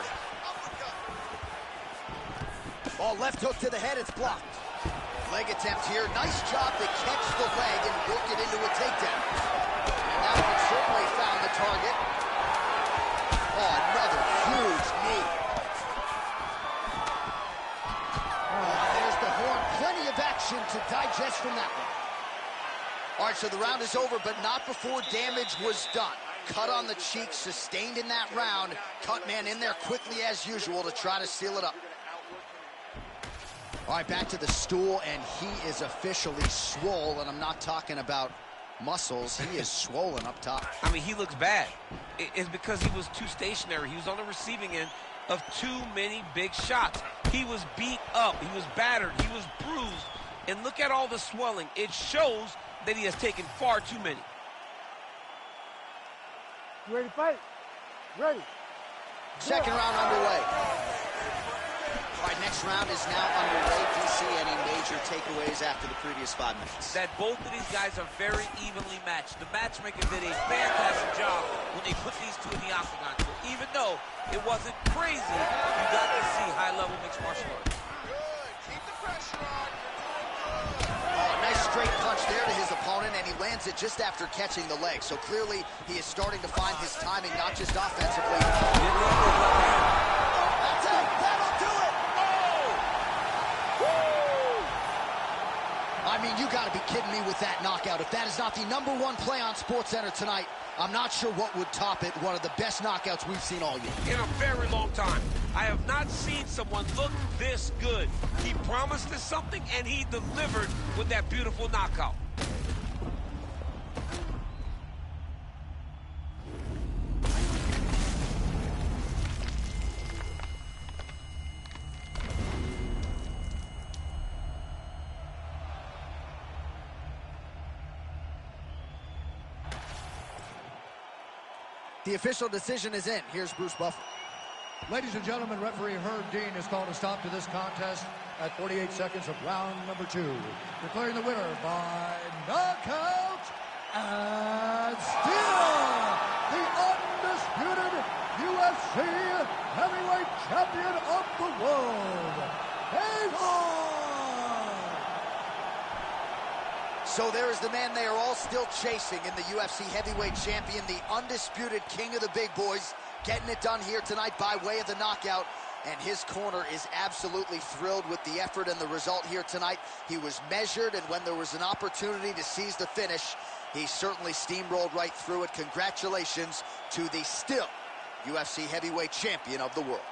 Oh, left hook to the head, it's blocked. Leg attempt here. Nice job to catch the leg and work it into a takedown. And that one certainly found the target. Oh, another huge knee. Oh, there's the horn. Plenty of action to digest from that one. All right, so the round is over, but not before damage was done. Cut on the cheek, sustained in that round. Cutman in there quickly as usual to try to seal it up. All right, back to the stool, and he is officially swole, and I'm not talking about muscles. He is swollen up top. I mean, he looks bad. It's because he was too stationary. He was on the receiving end of too many big shots. He was beat up. He was battered. He was bruised. And look at all the swelling. It shows that he has taken far too many. You ready to fight? Ready. Second round underway. All right, next round is now underway. Do you see any major takeaways after the previous 5 minutes? That both of these guys are very evenly matched. The matchmaker did a fantastic job when they put these two in the octagon. So even though it wasn't crazy, you got to see high-level mixed martial arts. Good. Keep the pressure on. Oh, nice straight punch there to his opponent, and he lands it just after catching the leg. So clearly, he is starting to find his timing, not just offensively. That's it. That'll do it. I mean, you got to be kidding me with that knockout. If that is not the #1 play on SportsCenter tonight, I'm not sure what would top it. One of the best knockouts we've seen all year. In a very long time. I have not seen someone look this good. He promised us something, and he delivered with that beautiful knockout. The official decision is in. Here's Bruce Buffer. Ladies and gentlemen, referee Herb Dean has called a stop to this contest at 48 seconds of round number 2. Declaring the winner by knockout and still the undisputed UFC heavyweight champion of the world, Fedor! So there is the man they are all still chasing in the UFC heavyweight champion, the undisputed king of the big boys, getting it done here tonight by way of the knockout. And his corner is absolutely thrilled with the effort and the result here tonight. He was measured, and when there was an opportunity to seize the finish, he certainly steamrolled right through it. Congratulations to the still UFC heavyweight champion of the world.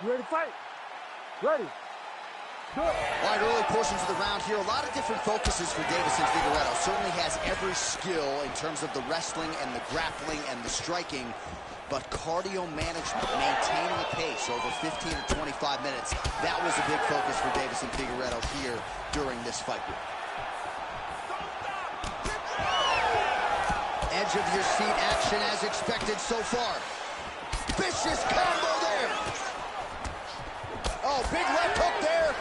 You ready to fight? Ready. Good. All right, early portions of the round here. A lot of different focuses for Deiveson Figueiredo. Certainly has every skill in terms of the wrestling and the grappling and the striking. But cardio management, maintaining a pace over 15 to 25 minutes, that was a big focus for Deiveson Figueiredo here during this fight week. Edge of your seat action as expected so far. Vicious combo there. Oh, big left hook there.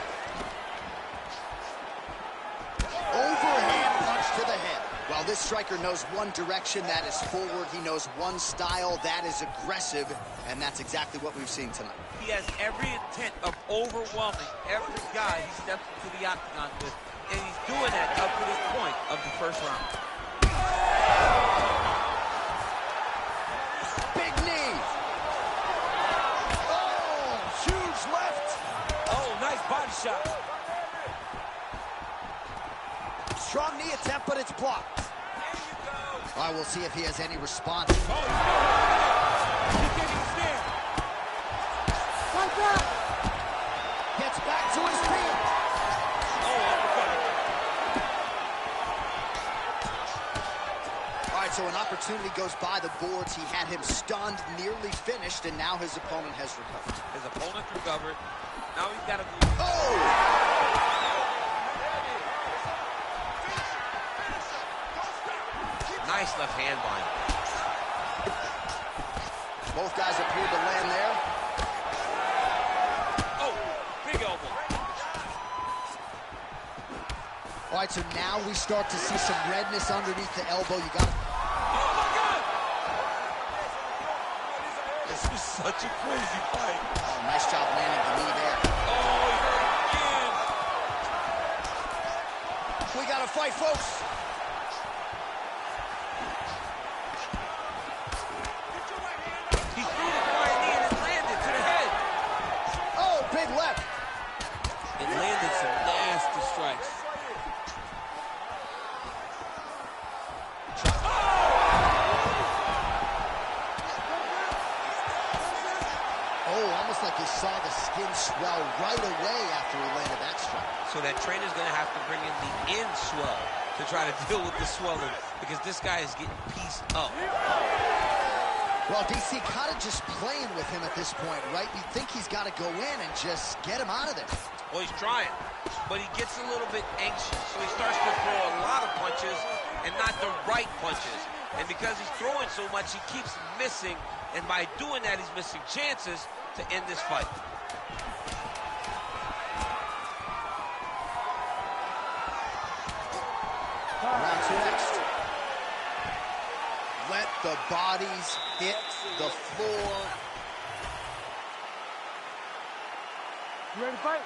Overhand punch to the head. While this striker knows one direction, that is forward. He knows one style, that is aggressive, and that's exactly what we've seen tonight. He has every intent of overwhelming every guy he steps into the octagon with, and he's doing that up to this point of the first round. Big knee. Oh, huge left. Oh, nice body shot. Strong knee attempt, but it's blocked. All right, we'll see if he has any response. Oh, he's getting a snare. Fight back. Gets back to his feet. Oh, uppercut. All right, so an opportunity goes by the boards. He had him stunned, nearly finished, and now his opponent has recovered. His opponent recovered. Now he's got to go. Oh! Nice left hand bind. Both guys appeared to land there. Oh, big elbow. All right, so now we start to see some redness underneath the elbow. You got to... Oh, my God! This was such a crazy fight. Oh, nice job landing the knee there. Oh, he hurt again. We got to fight, folks. He threw the flying knee and it landed to the head. Oh, big left. It landed some nasty strikes. Oh, almost like you saw the skin swell right away after he landed that strike. So that trainer's going to have to bring in the in swell to try to deal with the swelling because this guy is getting pieced up. Well, DC kind of just playing with him at this point, right? You think he's got to go in and just get him out of there. Well, he's trying, but he gets a little bit anxious. So he starts to throw a lot of punches and not the right punches. And because he's throwing so much, he keeps missing. And by doing that, he's missing chances to end this fight. Round two next. Let the bodies hit the floor. You ready to fight?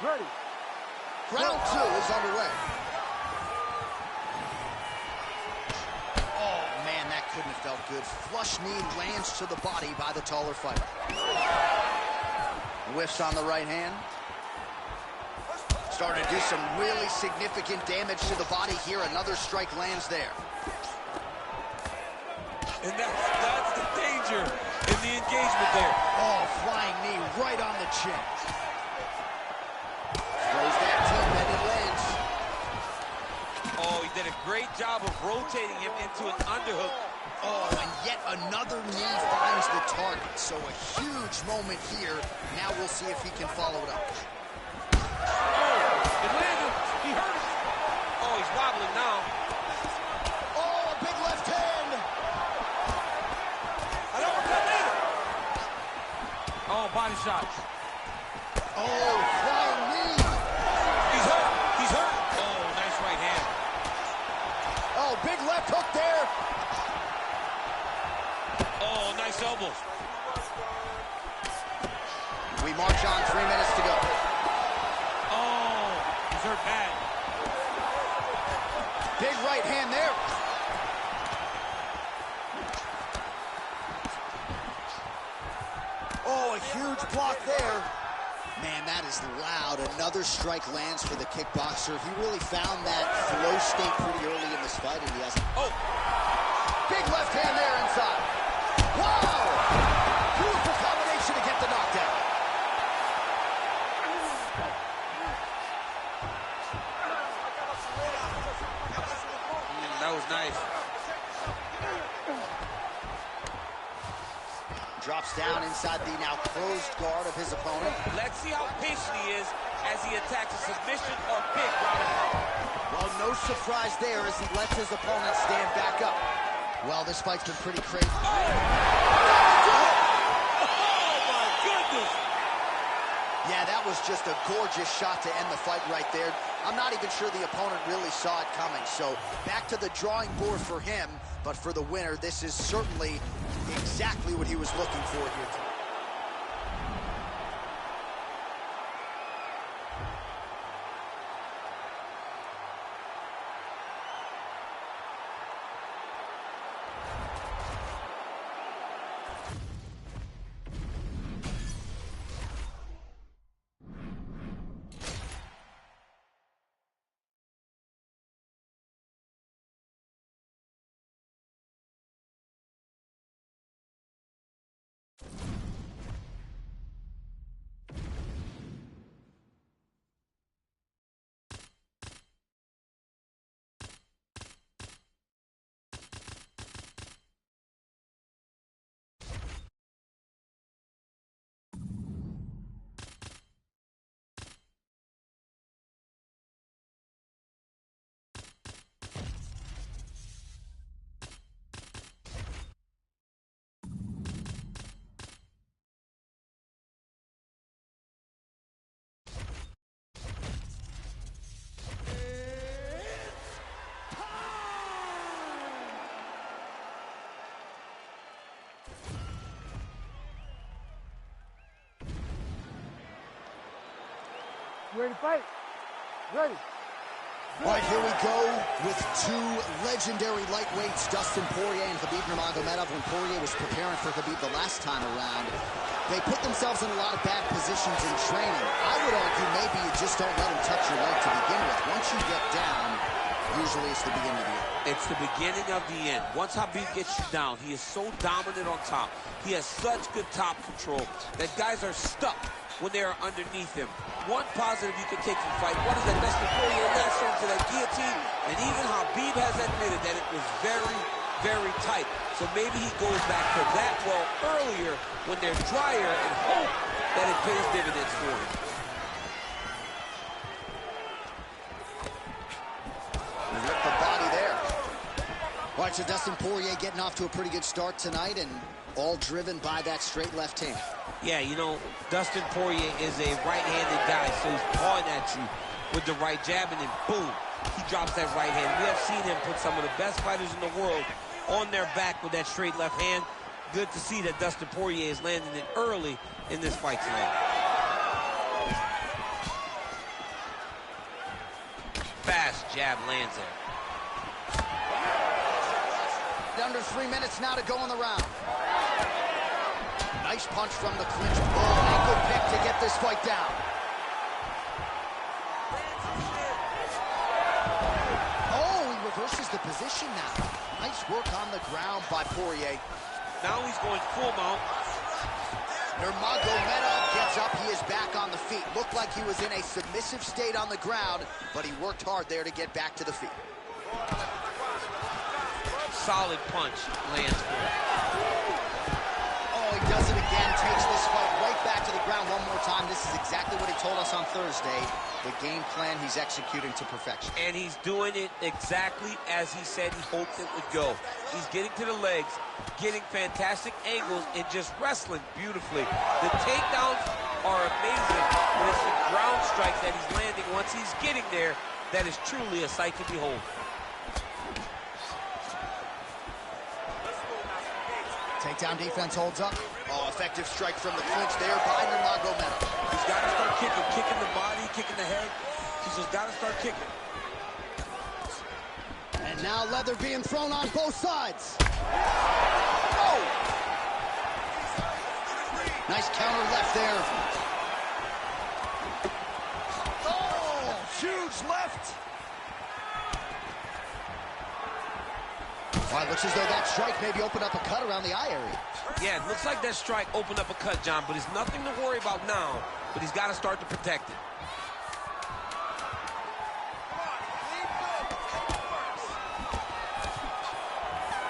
Ready. Round two is underway. Oh, man, that couldn't have felt good. Flush knee lands to the body by the taller fighter. Whiffs on the right hand. Starting to do some really significant damage to the body here. Another strike lands there. And that's the danger in the engagement there. Oh, flying knee right on the chin. Throws that team and it lands. Oh, he did a great job of rotating him into an underhook. Oh, and yet another knee finds the target. So a huge moment here. Now we'll see if he can follow it up. Oh, it landed. He hurt it. Oh, he's wobbling now. Oh, a big left hand. An uppercut later. Oh, body shot. Oh, flying knee. He's hurt. He's hurt. Oh, nice right hand. Oh, big left hook there. Oh, nice elbow. We march on, 3 minutes to go. Oh, he's hurt bad. Big right hand there. Oh, a huge block there. Man, that is loud. Another strike lands for the kickboxer. He really found that flow state pretty early in this fight, and he has... Oh, Big left hand there inside. Wow! Beautiful combination to get the knockdown. inside the now closed guard of his opponent. Let's see how patient he is as he attacks a submission or big ground and pound. Well, no surprise there as he lets his opponent stand back up. Well, this fight's been pretty crazy. Oh, my goodness! Yeah, that was just a gorgeous shot to end the fight right there. I'm not even sure the opponent really saw it coming. So back to the drawing board for him. But for the winner, this is certainly exactly what he was looking for here tonight. Ready to fight? Ready. All right, here we go with two legendary lightweights, Dustin Poirier and Khabib Nurmagomedov. When Poirier was preparing for Khabib the last time around, they put themselves in a lot of bad positions in training. I would argue maybe you just don't let him touch your leg to begin with. Once you get down, usually it's the beginning of the end. It's the beginning of the end. Once Khabib gets you down, he is so dominant on top. He has such good top control that guys are stuck when they are underneath him. One positive you can take from the fight, one is that Dustin Poirier latched onto that guillotine, and even Khabib has admitted that it was very, very tight. So maybe he goes back to that well earlier when they're drier and hope that it pays dividends for him. Rip the body there. All right, so Dustin Poirier getting off to a pretty good start tonight, and all driven by that straight left hand. Yeah, you know, Dustin Poirier is a right-handed guy, so he's pawing at you with the right jab, and then boom, he drops that right hand. We have seen him put some of the best fighters in the world on their back with that straight left hand. Good to see that Dustin Poirier is landing it early in this fight tonight. Fast jab lands there. Under 3 minutes now to go in the round. Nice punch from the clinch. Oh, ankle pick to get this fight down. Oh, he reverses the position now. Nice work on the ground by Poirier. Now he's going full mount. Nurmagomedov gets up. He is back on the feet. Looked like he was in a submissive state on the ground, but he worked hard there to get back to the feet. Solid punch lands for him. Oh, he does it again. Takes this fight right back to the ground one more time. This is exactly what he told us on Thursday. The game plan he's executing to perfection. And he's doing it exactly as he said he hoped it would go. He's getting to the legs, getting fantastic angles, and just wrestling beautifully. The takedowns are amazing, but it's the ground strike that he's landing once he's getting there that is truly a sight to behold. Takedown defense holds up. Oh, effective strike from the clinch there by Nurmagomedov. He's got to start kicking the body, kicking the head. He's just got to start kicking. And now leather being thrown on both sides. Oh! Nice counter left there. Oh, huge left. All right, looks as though that strike maybe opened up a cut around the eye area. Yeah, it looks like that strike opened up a cut, John, but it's nothing to worry about now, but he's got to start to protect it.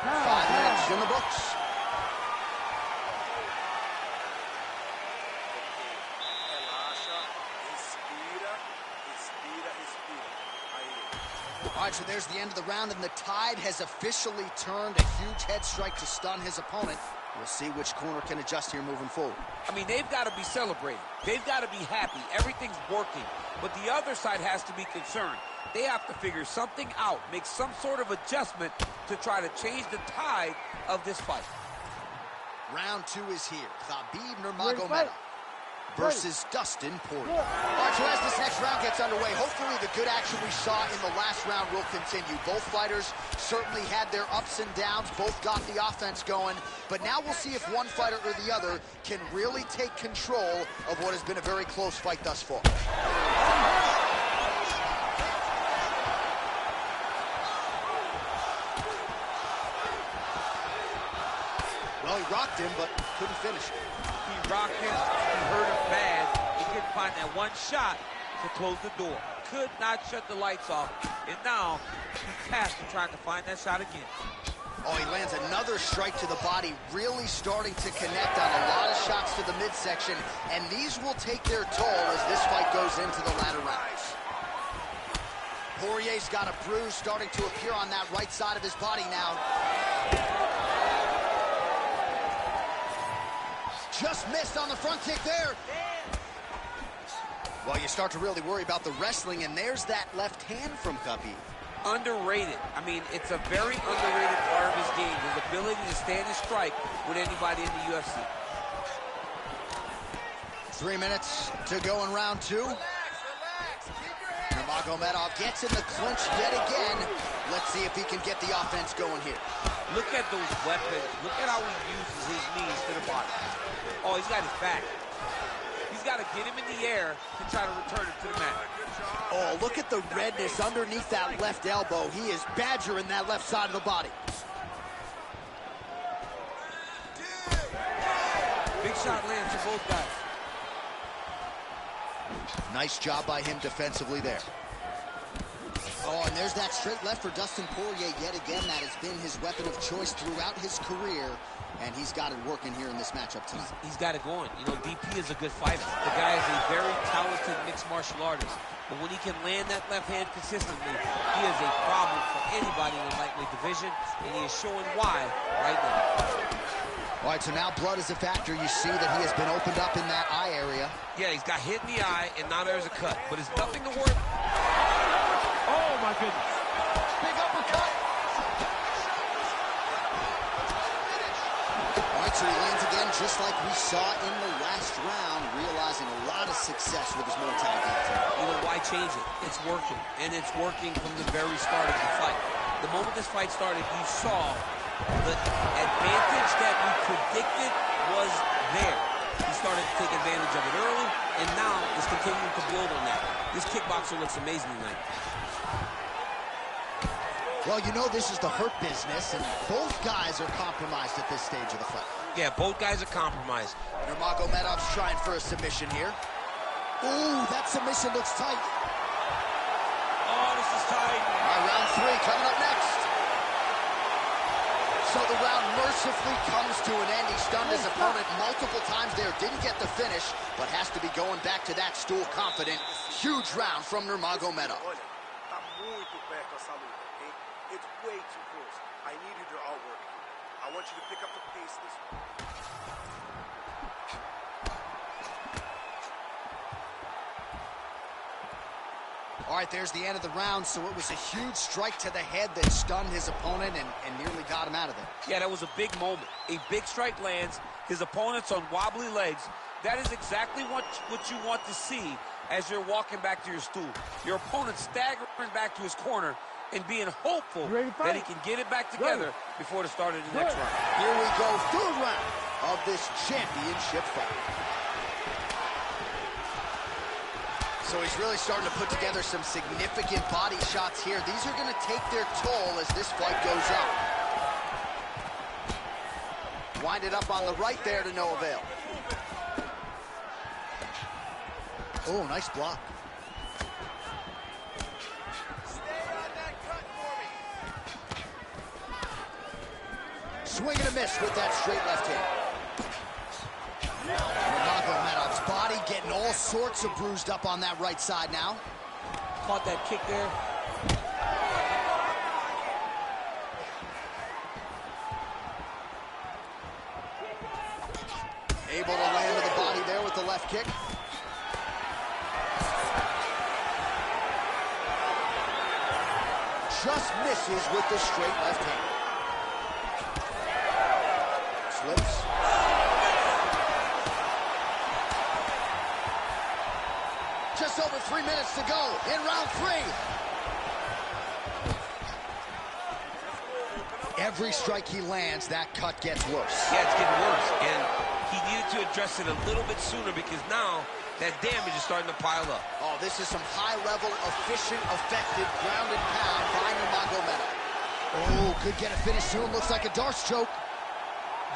Five minutes in the books. All right, so there's the end of the round, and the tide has officially turned. A huge head strike to stun his opponent. We'll see which corner can adjust here moving forward. I mean, they've got to be celebrating. They've got to be happy. Everything's working. But the other side has to be concerned. They have to figure something out, make some sort of adjustment to try to change the tide of this fight. Round 2 is here. Khabib Nurmagomedov versus Dustin Poirier. All right, so as this next round gets underway, hopefully the good action we saw in the last round will continue. Both fighters certainly had their ups and downs. Both got the offense going. But now we'll see if one fighter or the other can really take control of what has been a very close fight thus far. Well, he rocked him, but couldn't finish it. He rocked him, he hurt him bad. He couldn't find that one shot to close the door. Could not shut the lights off, and now he's past to trying to find that shot again. Oh, he lands another strike to the body, really starting to connect on a lot of shots to the midsection, and these will take their toll as this fight goes into the latter rounds. Poirier's got a bruise starting to appear on that right side of his body now. Just missed on the front kick there. Well, you start to really worry about the wrestling, and there's that left hand from Khabib. Underrated. I mean, it's a very underrated part of his game, his ability to stand and strike with anybody in the UFC. 3 minutes to go in round 2. Nurmagomedov gets in the clinch yet again. Let's see if he can get the offense going here. Look at those weapons. Look at how he uses his knees to the body. Oh, he's got his back. He's got to get him in the air to try to return him to the mat. Oh, look at the redness underneath that left elbow. He is badgering that left side of the body. Big shot lands for both guys. Nice job by him defensively there. Oh, and there's that straight left for Dustin Poirier yet again. That has been his weapon of choice throughout his career, and he's got it working here in this matchup tonight. He's got it going. You know, DP is a good fighter. The guy is a very talented mixed martial artist. But when he can land that left hand consistently, he is a problem for anybody in the lightweight division, and he is showing why right now. All right, so now blood is a factor. You see that he has been opened up in that eye area. Yeah, he's got hit in the eye, and now there's a cut. But it's nothing to worry. Oh, my goodness. Big uppercut. All right, so he lands again just like we saw in the last round, realizing a lot of success with his Muay Thai game. You know, why change it? It's working, and it's working from the very start of the fight. The moment this fight started, you saw the advantage that we predicted was there. He started to take advantage of it early, and now is continuing to build on that. This kickboxer looks amazing tonight. Well, you know this is the hurt business, and both guys are compromised at this stage of the fight. Yeah, both guys are compromised. Nurmagomedov's trying for a submission here. Ooh, that submission looks tight. Oh, this is tight. All right, round 3 coming up next. So the round mercifully comes to an end. He stunned his opponent multiple times there. Didn't get the finish, but has to be going back to that stool confident. Huge round from Nurmagomedov. Olha, tá muito perto essa luta, okay? It's way too close. I need you to outwork you. I want you to pick up the pace this one. All right, there's the end of the round, so it was a huge strike to the head that stunned his opponent and nearly got him out of there. Yeah, that was a big moment. A big strike lands. His opponent's on wobbly legs. That is exactly what you want to see as you're walking back to your stool. Your opponent staggering back to his corner and being hopeful that he can get it back together before the start of the next round. Here we go, third round of this championship fight. So he's really starting to put together some significant body shots here. These are going to take their toll as this fight goes on. Wind it up on the right there to no avail. Oh, nice block. Swing and a miss with that straight left hand. Nurmagomedov's body getting all sorts of bruised up on that right side now. Caught that kick there. Able to land to the body there with the left kick. Just misses with the straight left hand. Slips. Just over 3 minutes to go in round 3. Every strike he lands, that cut gets worse. Yeah, it's getting worse, and he needed to address it a little bit sooner because now that damage is starting to pile up. Oh, this is some high-level, efficient, effective ground and pound by Nurmagomedov. Oh, could get a finish soon. Looks like a Darce choke.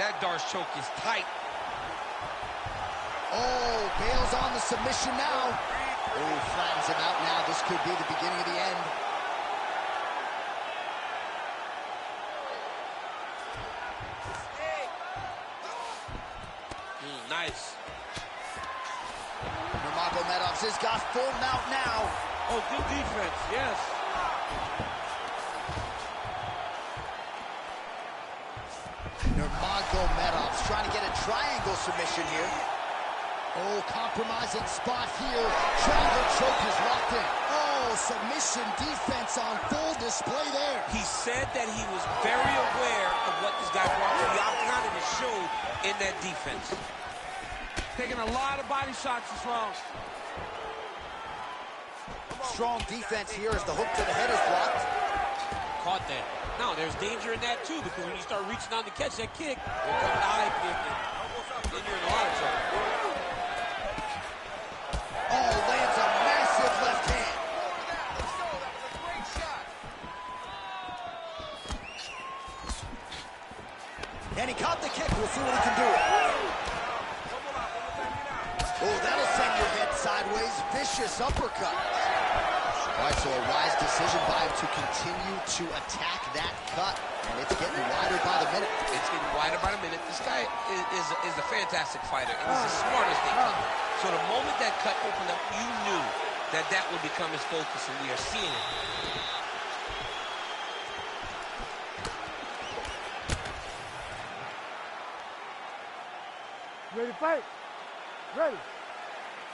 That Darce choke is tight. Oh, bails on the submission now. Oh, flattens him out now. This could be the beginning of the end. Nice. Nurmagomedov has got full mount now. Oh, good defense, yes. Nurmagomedov's trying to get a triangle submission here. Oh, compromising spot here. Triangle choke is locked in. Oh, submission defense on full display there. He said that he was very aware of what this guy brought to the octagon, and it showed in that defense. Taking a lot of body shots this round. Strong defense here as the hook to the head is blocked. Caught that. Now, there's danger in that, too, because when you start reaching down to catch that kick, here comes the high kick, and then you're in a lot of trouble. Oh, lands a massive left hand. Let's go. That was a great shot. And he caught the kick. We'll see what he can do. Oh, that'll send your head sideways. Vicious uppercut. All right, so a wise decision by him to continue to attack that cut. And it's getting wider by the minute. It's getting wider by the minute. This guy is a fantastic fighter, and he's the smartest they come. So the moment that cut opened up, you knew that that would become his focus, and we are seeing it. Ready to fight? Ready.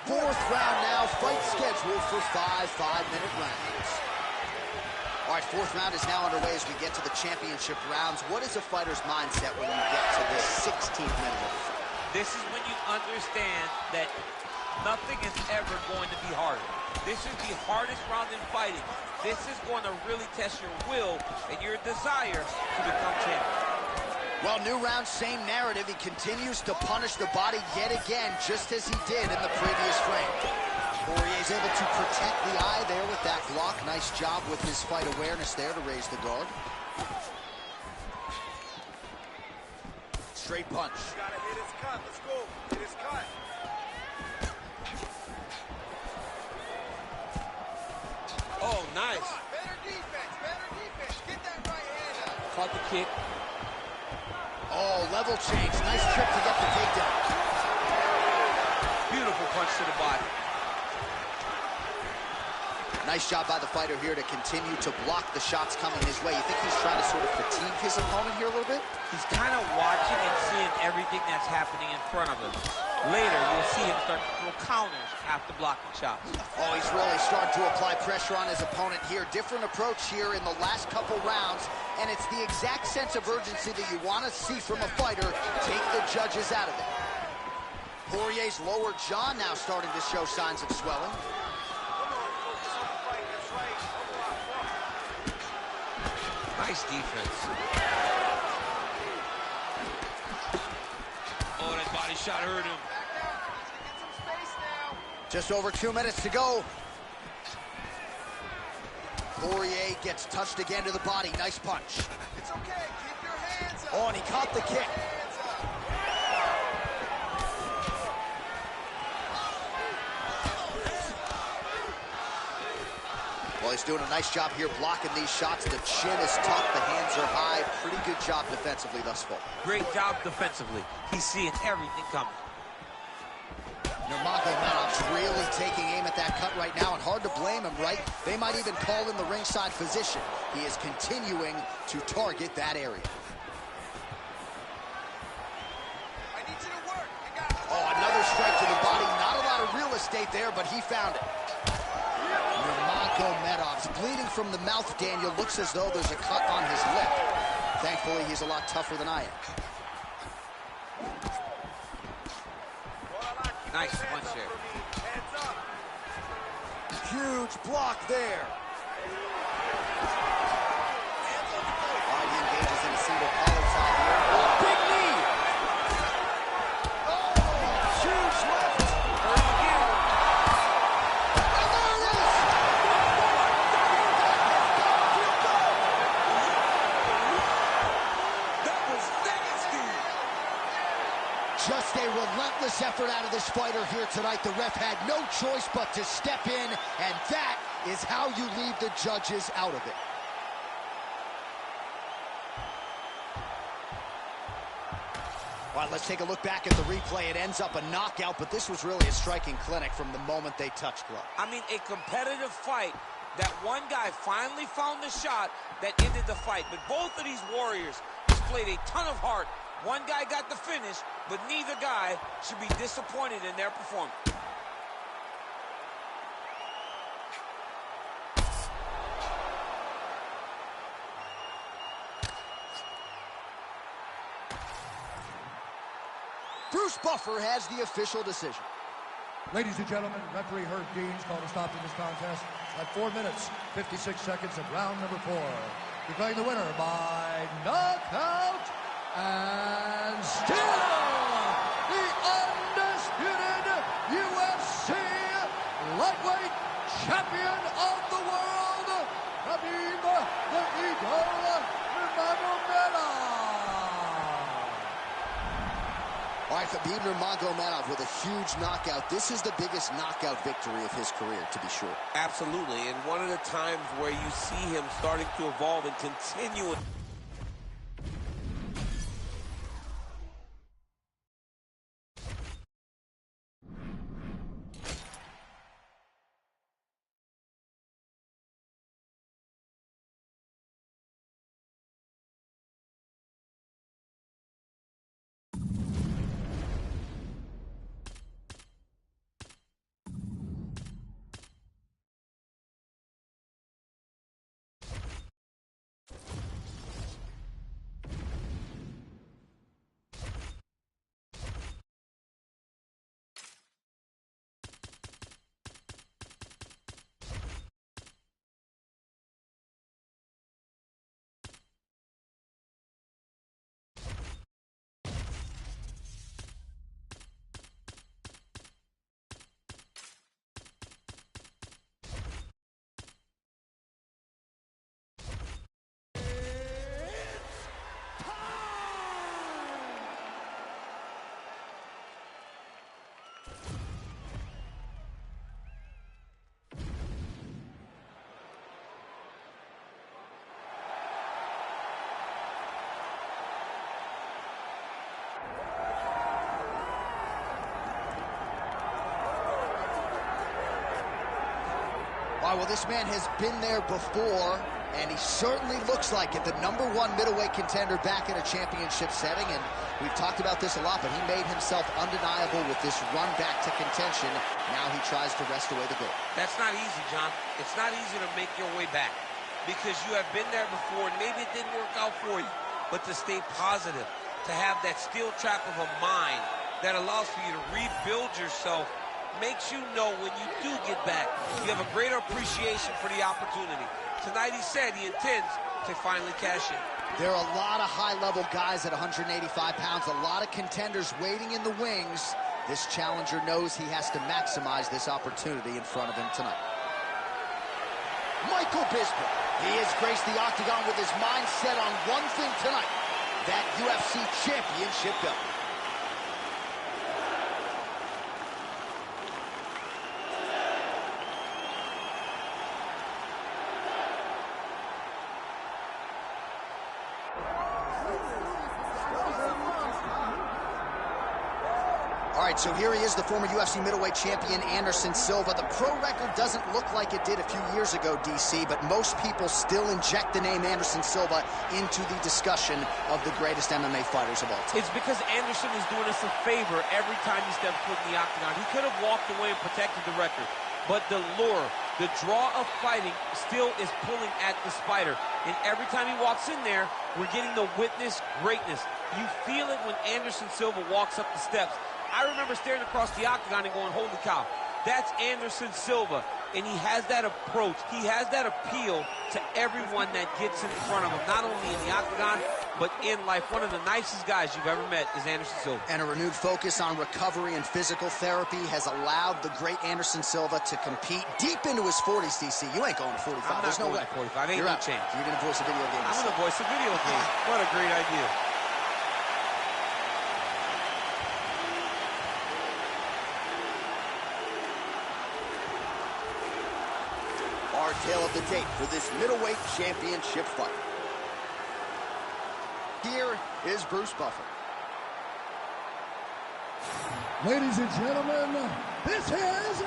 Fourth round now. Fight scheduled for 5 5-minute rounds. All right, fourth round is now underway as we get to the championship rounds. What is a fighter's mindset when you get to this 16th minute of the fight? This is when you understand that nothing is ever going to be harder. This is the hardest round in fighting. This is going to really test your will and your desire to become champion. Well, new round, same narrative. He continues to punish the body yet again, just as he did in the previous frame. Poirier's able to protect the eye there with that block. Nice job with his fight awareness there to raise the guard. Straight punch. Gotta hit his cut. Let's go. Hit his cut. Oh, nice. Better defense. Better defense. Get that right hand up. Caught the kick. Oh, level change. Nice trip to get the takedown. Beautiful punch to the body. Nice job by the fighter here to continue to block the shots coming his way. You think he's trying to sort of fatigue his opponent here a little bit? He's kind of watching and seeing everything that's happening in front of him. Later, you'll see him start to throw counters after blocking shots. Oh, he's really starting to apply pressure on his opponent here. Different approach here in the last couple rounds, and it's the exact sense of urgency that you want to see from a fighter. Take the judges out of it. Poirier's lower jaw now starting to show signs of swelling. Nice defense. Oh, that body shot hurt him. Get some space now. Just over 2 minutes to go. Poirier gets touched again to the body. Nice punch. It's okay. Keep your hands up. Oh, and he caught the kick. Hands up. Well, he's doing a nice job here blocking these shots. The chin is tough, the hands are high. Pretty good job defensively thus far. Great job defensively. He's seeing everything coming. Nurmagomedov's really taking aim at that cut right now, and hard to blame him, right? They might even call in the ringside physician. He is continuing to target that area. I need you to work. You got teammate there, but he found it. Nurmagomedov's bleeding from the mouth, Daniel. Looks as though there's a cut on his lip. Thankfully, he's a lot tougher than I am. Nice punch there. Huge block there. All right, he engages in a single collar tie here. Oh, big knee! Oh, huge left. Hurt again. And there it is! That was nasty. Just a relentless effort out of this fighter here tonight. The ref had no choice but to step in, and that is how you leave the judges out of it. All right, let's take a look back at the replay. It ends up a knockout, but this was really a striking clinic from the moment they touched glove. I mean, a competitive fight. That one guy finally found the shot that ended the fight. But both of these warriors displayed a ton of heart. One guy got the finish, but neither guy should be disappointed in their performance. Bruce Buffer has the official decision. Ladies and gentlemen, referee Herb Dean's called a stop to this contest at 4 minutes, 56 seconds of round number 4. Declaring the winner by knockout and still the undisputed UFC lightweight champion of the world, Khabib the Eagle Nurmagomedov. All right, Khabib Nurmagomedov with a huge knockout. This is the biggest knockout victory of his career, to be sure. Absolutely, and one of the times where you see him starting to evolve and continue. All right, well, this man has been there before, and he certainly looks like it. The #1 middleweight contender back in a championship setting, and we've talked about this a lot, but he made himself undeniable with this run back to contention. Now he tries to wrest away the gold. That's not easy, John. It's not easy to make your way back because you have been there before, and maybe it didn't work out for you. But to stay positive, to have that steel trap of a mind that allows for you to rebuild yourself, makes you know when you do get back, you have a greater appreciation for the opportunity. Tonight he said he intends to finally cash in. There are a lot of high-level guys at 185 pounds, a lot of contenders waiting in the wings. This challenger knows he has to maximize this opportunity in front of him tonight. Michael Bisping. He has graced the octagon with his mind set on one thing tonight, that UFC championship belt. All right, so here he is, the former UFC middleweight champion, Anderson Silva. The pro record doesn't look like it did a few years ago, DC, but most people still inject the name Anderson Silva into the discussion of the greatest MMA fighters of all time. It's because Anderson is doing us a favor every time he steps foot in the octagon. He could have walked away and protected the record, but the lure, the draw of fighting still is pulling at the Spider. And every time he walks in there, we're getting to witness greatness. You feel it when Anderson Silva walks up the steps. I remember staring across the octagon and going, holy cow, that's Anderson Silva. And he has that approach. He has that appeal to everyone that gets in front of him, not only in the octagon, but in life. One of the nicest guys you've ever met is Anderson Silva. And a renewed focus on recovery and physical therapy has allowed the great Anderson Silva to compete deep into his 40s, DC. You ain't going to 45. I'm not going to 45. Ain't no chance. You're going to voice a video game. I'm going to voice a video game. What a great idea. Our tale of the tape for this middleweight championship fight. Here is Bruce Buffer. Ladies and gentlemen, this is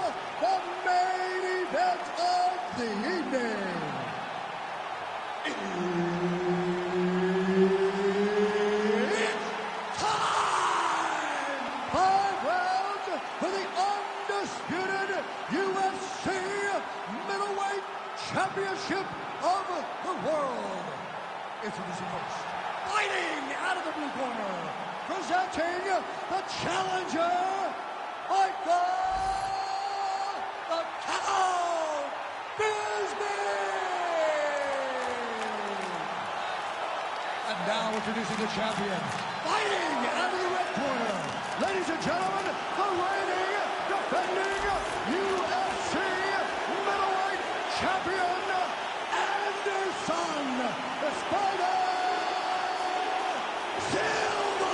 the main event of the evening. It's time! 5 rounds for the undisputed UFC middleweight championship of the world. Introducing first, fighting out of the blue corner, presenting the challenger, Michael the Cow Bisping. And now introducing the champion, fighting out of the red corner, ladies and gentlemen, the reigning, defending UFC middleweight champion, Anderson the Spider Silva.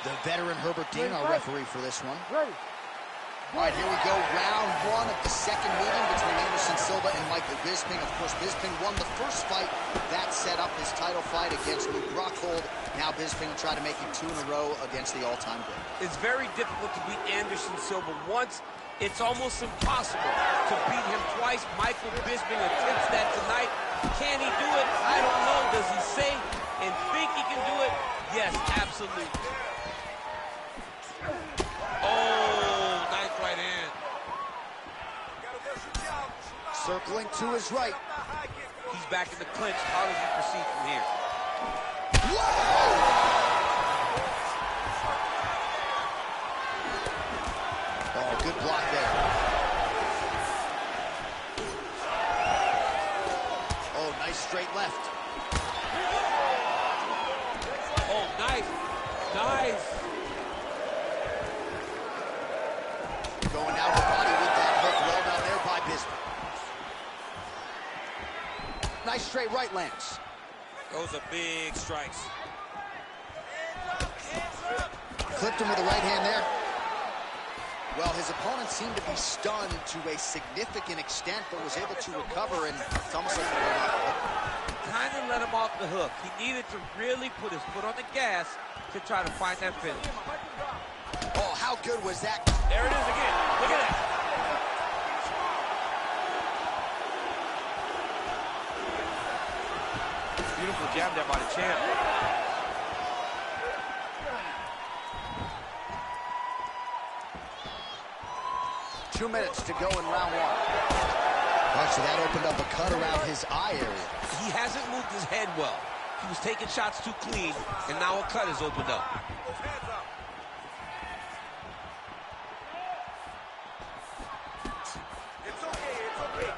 The veteran Herbert Dean, our referee for this one. Ready. All right, here we go. Round 1 of the second meeting between Anderson Silva and Michael Bisping. Of course, Bisping won the first fight. That set up his title fight against Luke Rockhold. Now Bisping will try to make it 2 in a row against the all-time great. It's very difficult to beat Anderson Silva once. It's almost impossible to beat him twice. Michael Bisping attempts that tonight. Can he do it? I don't know. Does he say and think he can do it? Yes, absolutely. Oh, nice right hand. Circling to his right. He's back in the clinch. How does he proceed from here? Whoa! Oh, good block there. Oh, nice straight left. Oh, nice. Nice. Going down the body with that hook. Well done there by Bisping. Nice straight right lands. Those are big strikes. Clipped him with the right hand there. Well, his opponent seemed to be stunned to a significant extent, but was able to recover, and it's almost like he let off the hook. Kind of let him off the hook. He needed to really put his foot on the gas to try to find that finish. Oh, how good was that? There it is again. Look at that. Beautiful jab there by the champ. 2 minutes to go in round 1. All right, so that opened up a cut around his eye area. He hasn't moved his head well. He was taking shots too clean, and now a cut has opened up.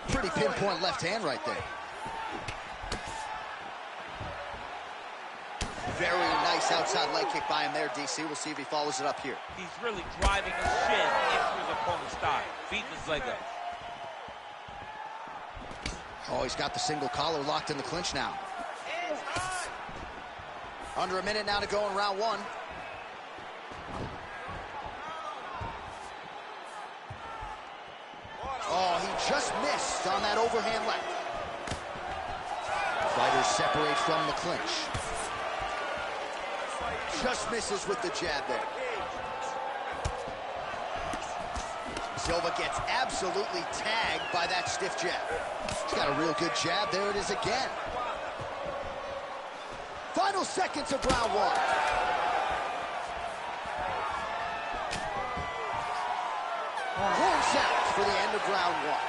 Pretty pinpoint left hand right there. Very nice outside leg kick by him there, DC. We'll see if he follows it up here. He's really driving his shin into his opponent's thigh, beating his leg up. Oh, he's got the single collar locked in the clinch now. Under a minute now to go in round 1. Oh, he just missed on that overhand left. Fighters separate from the clinch. Just misses with the jab there. Silva gets absolutely tagged by that stiff jab. He's got a real good jab. There it is again. Final seconds of round one. Horn sounds for the end of round one.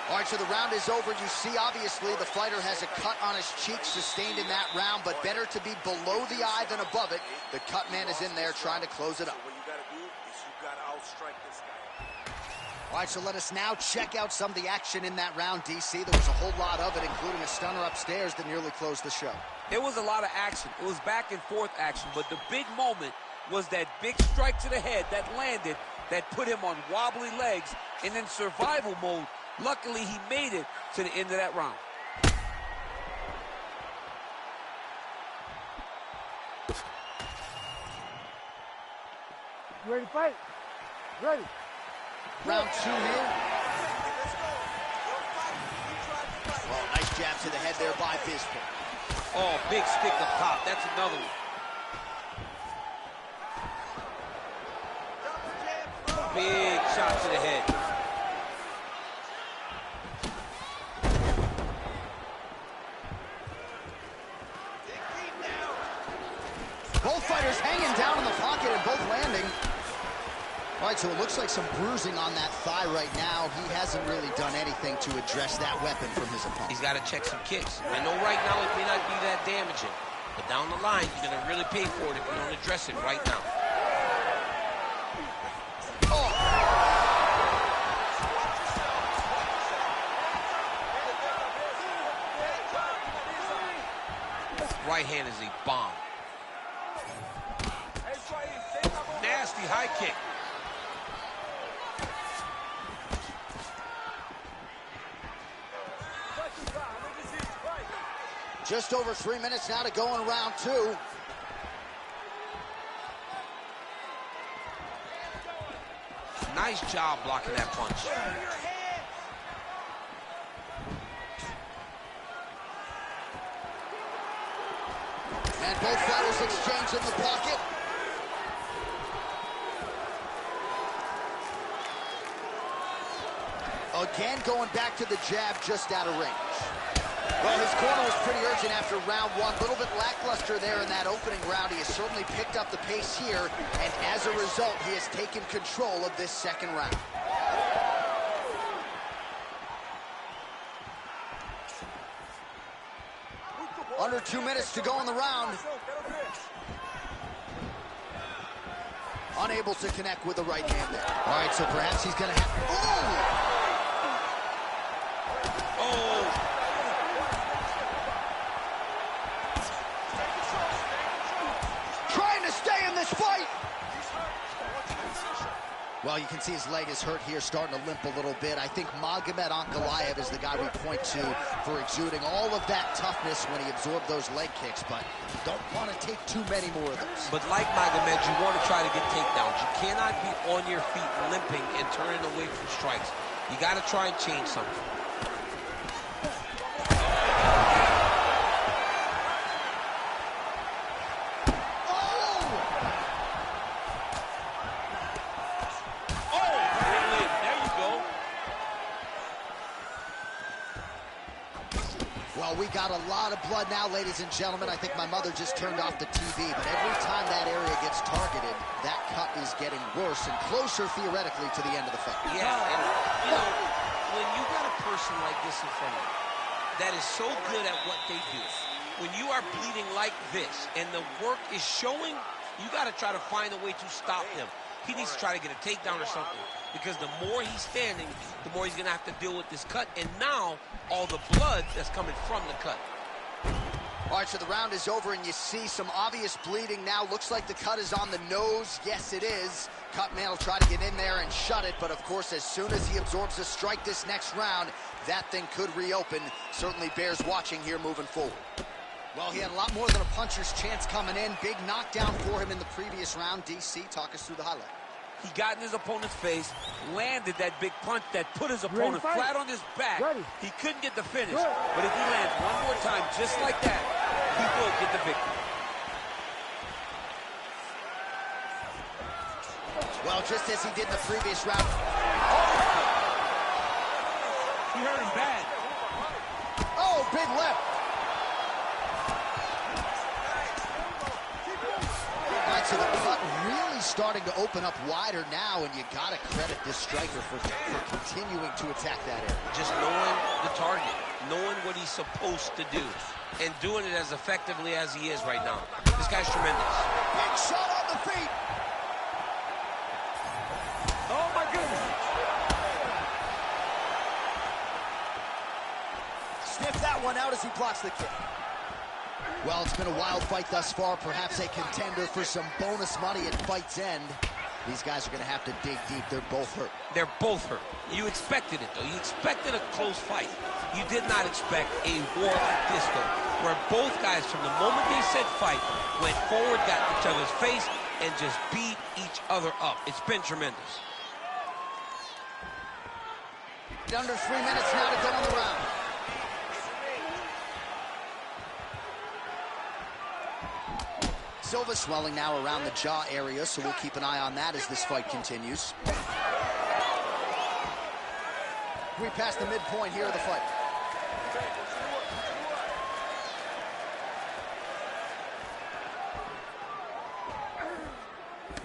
All right, so the round is over. You see, obviously, the fighter has a cut on his cheek sustained in that round, but better to be below the eye than above it. The cut man is in there trying to close it up. What you got to do is you got to outstrike this guy. All right, so let us now check out some of the action in that round, DC. There was a whole lot of it, including a stunner upstairs that nearly closed the show. There was a lot of action. It was back and forth action, but the big moment was that big strike to the head that landed, that put him on wobbly legs, and in survival mode. Luckily, he made it to the end of that round. You ready to fight? Ready. Round two here. Well, nice jab to the head there by Bisping. Oh, big stick up top. That's another one. Big shot to the head. Both fighters hanging down in the pocket and both landing. All right, so it looks like some bruising on that thigh right now. He hasn't really done anything to address that weapon from his opponent. He's got to check some kicks. I know right now it may not be that damaging, but down the line, you're going to really pay for it if you don't address it right now. Right hand is a bomb. Nasty high kick. Just over 3 minutes now to go in round two. Nice job blocking that punch. And both fighters exchange in the pocket. Again, going back to the jab just out of range. Well, his corner was pretty urgent after round one. A little bit lackluster there in that opening round. He has certainly picked up the pace here, and as a result, he has taken control of this second round. Under 2 minutes to go in the round. Unable to connect with the right hand there. All right, so perhaps he's going to have... Ooh! Oh! Trying to stay in this fight! Well, you can see his leg is hurt here, starting to limp a little bit. I think Magomed Ankalaev is the guy we point to for exuding all of that toughness when he absorbed those leg kicks, but you don't want to take too many more of those. But like Magomed, you want to try to get takedowns. You cannot be on your feet limping and turning away from strikes. You got to try and change something. Well, we got a lot of blood now, ladies and gentlemen. I think my mother just turned off the TV, but every time that area gets targeted, that cut is getting worse and closer, theoretically, to the end of the fight. Yeah, and, you know, when you got a person like this in front of you that is so good at what they do, when you are bleeding like this and the work is showing, you got to try to find a way to stop him. He needs to try to get a takedown or something, because the more he's standing, the more he's going to have to deal with this cut, and now all the blood that's coming from the cut. All right, so the round is over, and you see some obvious bleeding now. Looks like the cut is on the nose. Yes, it is. Cut man will try to get in there and shut it, but of course, as soon as he absorbs a strike this next round, that thing could reopen. Certainly bears watching here moving forward. Well, he had a lot more than a puncher's chance coming in. Big knockdown for him in the previous round. DC, talk us through the highlight. He got in his opponent's face, landed that big punch that put his opponent flat on his back. He couldn't get the finish, but if he lands one more time just like that, he will get the victory. Well, just as he did in the previous round. He hurt him bad. Oh, big left. All right, so the cut really starting to open up wider now, and you got to credit this striker for continuing to attack that area. Just knowing the target, knowing what he's supposed to do, and doing it as effectively as he is right now. This guy's tremendous. Big shot on the feet. Oh, my goodness. Sniff that one out as he blocks the kick. Well, it's been a wild fight thus far, perhaps a contender for some bonus money at fight's end. These guys are going to have to dig deep. They're both hurt. They're both hurt. You expected it, though. You expected a close fight. You did not expect a war like this, though, where both guys, from the moment they said fight, went forward, got each other's face, and just beat each other up. It's been tremendous. Under 3 minutes now to go in the round. Silva swelling now around the jaw area, so we'll keep an eye on that as this fight continues. We passed the midpoint here of the fight.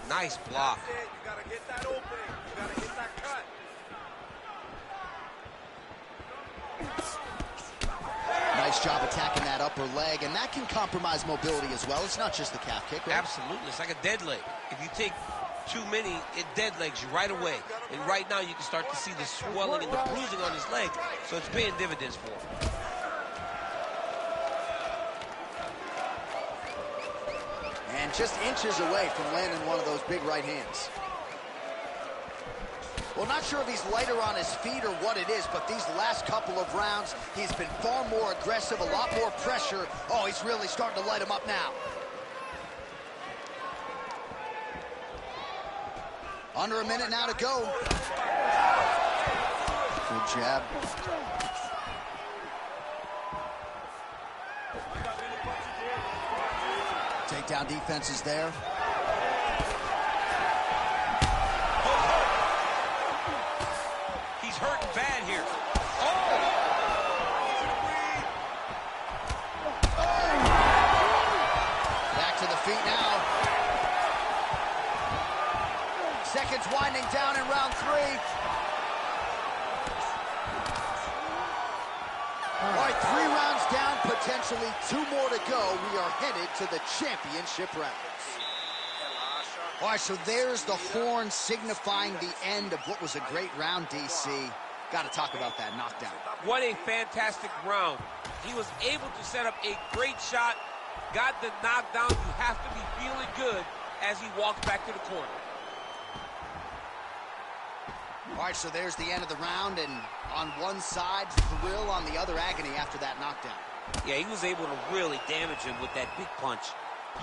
Nice block. You gotta get that opening. You gotta get that cut. Nice job attacking that upper leg, and that can compromise mobility as well. It's not just the calf kick, right? Absolutely. It's like a dead leg. If you take too many, it dead legs you right away. And right now you can start to see the swelling and the bruising on his leg, so it's paying dividends for him. And just inches away from landing one of those big right hands. Well, not sure if he's lighter on his feet or what it is, but these last couple of rounds, he's been far more aggressive, a lot more pressure. Oh, he's really starting to light him up now. Under a minute now to go. Good jab. Takedown defense is there. He's hurting bad here. Back to the feet now. Seconds winding down in round 3. All right, 3 rounds down, potentially 2 more to go. We are headed to the championship rounds. All right, so there's the horn signifying the end of what was a great round, DC. Got to talk about that knockdown. What a fantastic round. He was able to set up a great shot, got the knockdown. You have to be feeling good as he walks back to the corner. All right, so there's the end of the round, and on one side, thrill, on the other, agony after that knockdown. Yeah, he was able to really damage him with that big punch.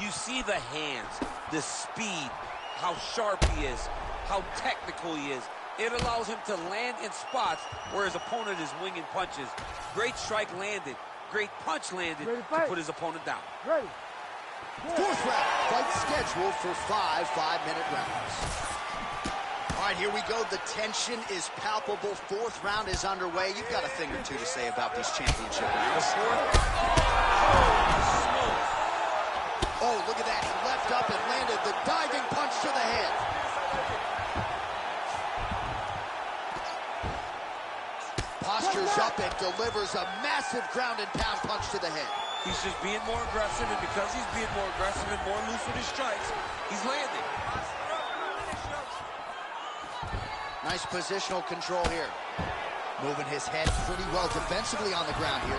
You see the hands, the speed, how sharp he is, how technical he is. It allows him to land in spots where his opponent is winging punches. Great strike landed, great punch landed to put his opponent down. Ready. 4th round, fight scheduled for 5 5-minute rounds. All right, here we go. The tension is palpable. 4th round is underway. You've got a thing or two to say about these championship rounds. Oh, look at that. He left up and landed the diving punch to the head. Postures up and delivers a massive ground and pound punch to the head. He's just being more aggressive, and because he's being more aggressive and more loose with his strikes, he's landing. Nice positional control here. Moving his head pretty well defensively on the ground here.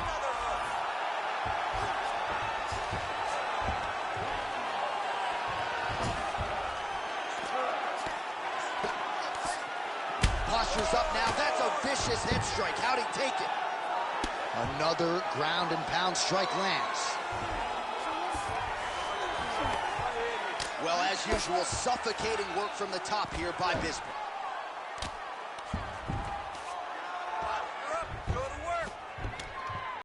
Posture's up now. That's a vicious head strike. How'd he take it? Another ground and pound strike lands. Well, as usual, suffocating work from the top here by Bisping.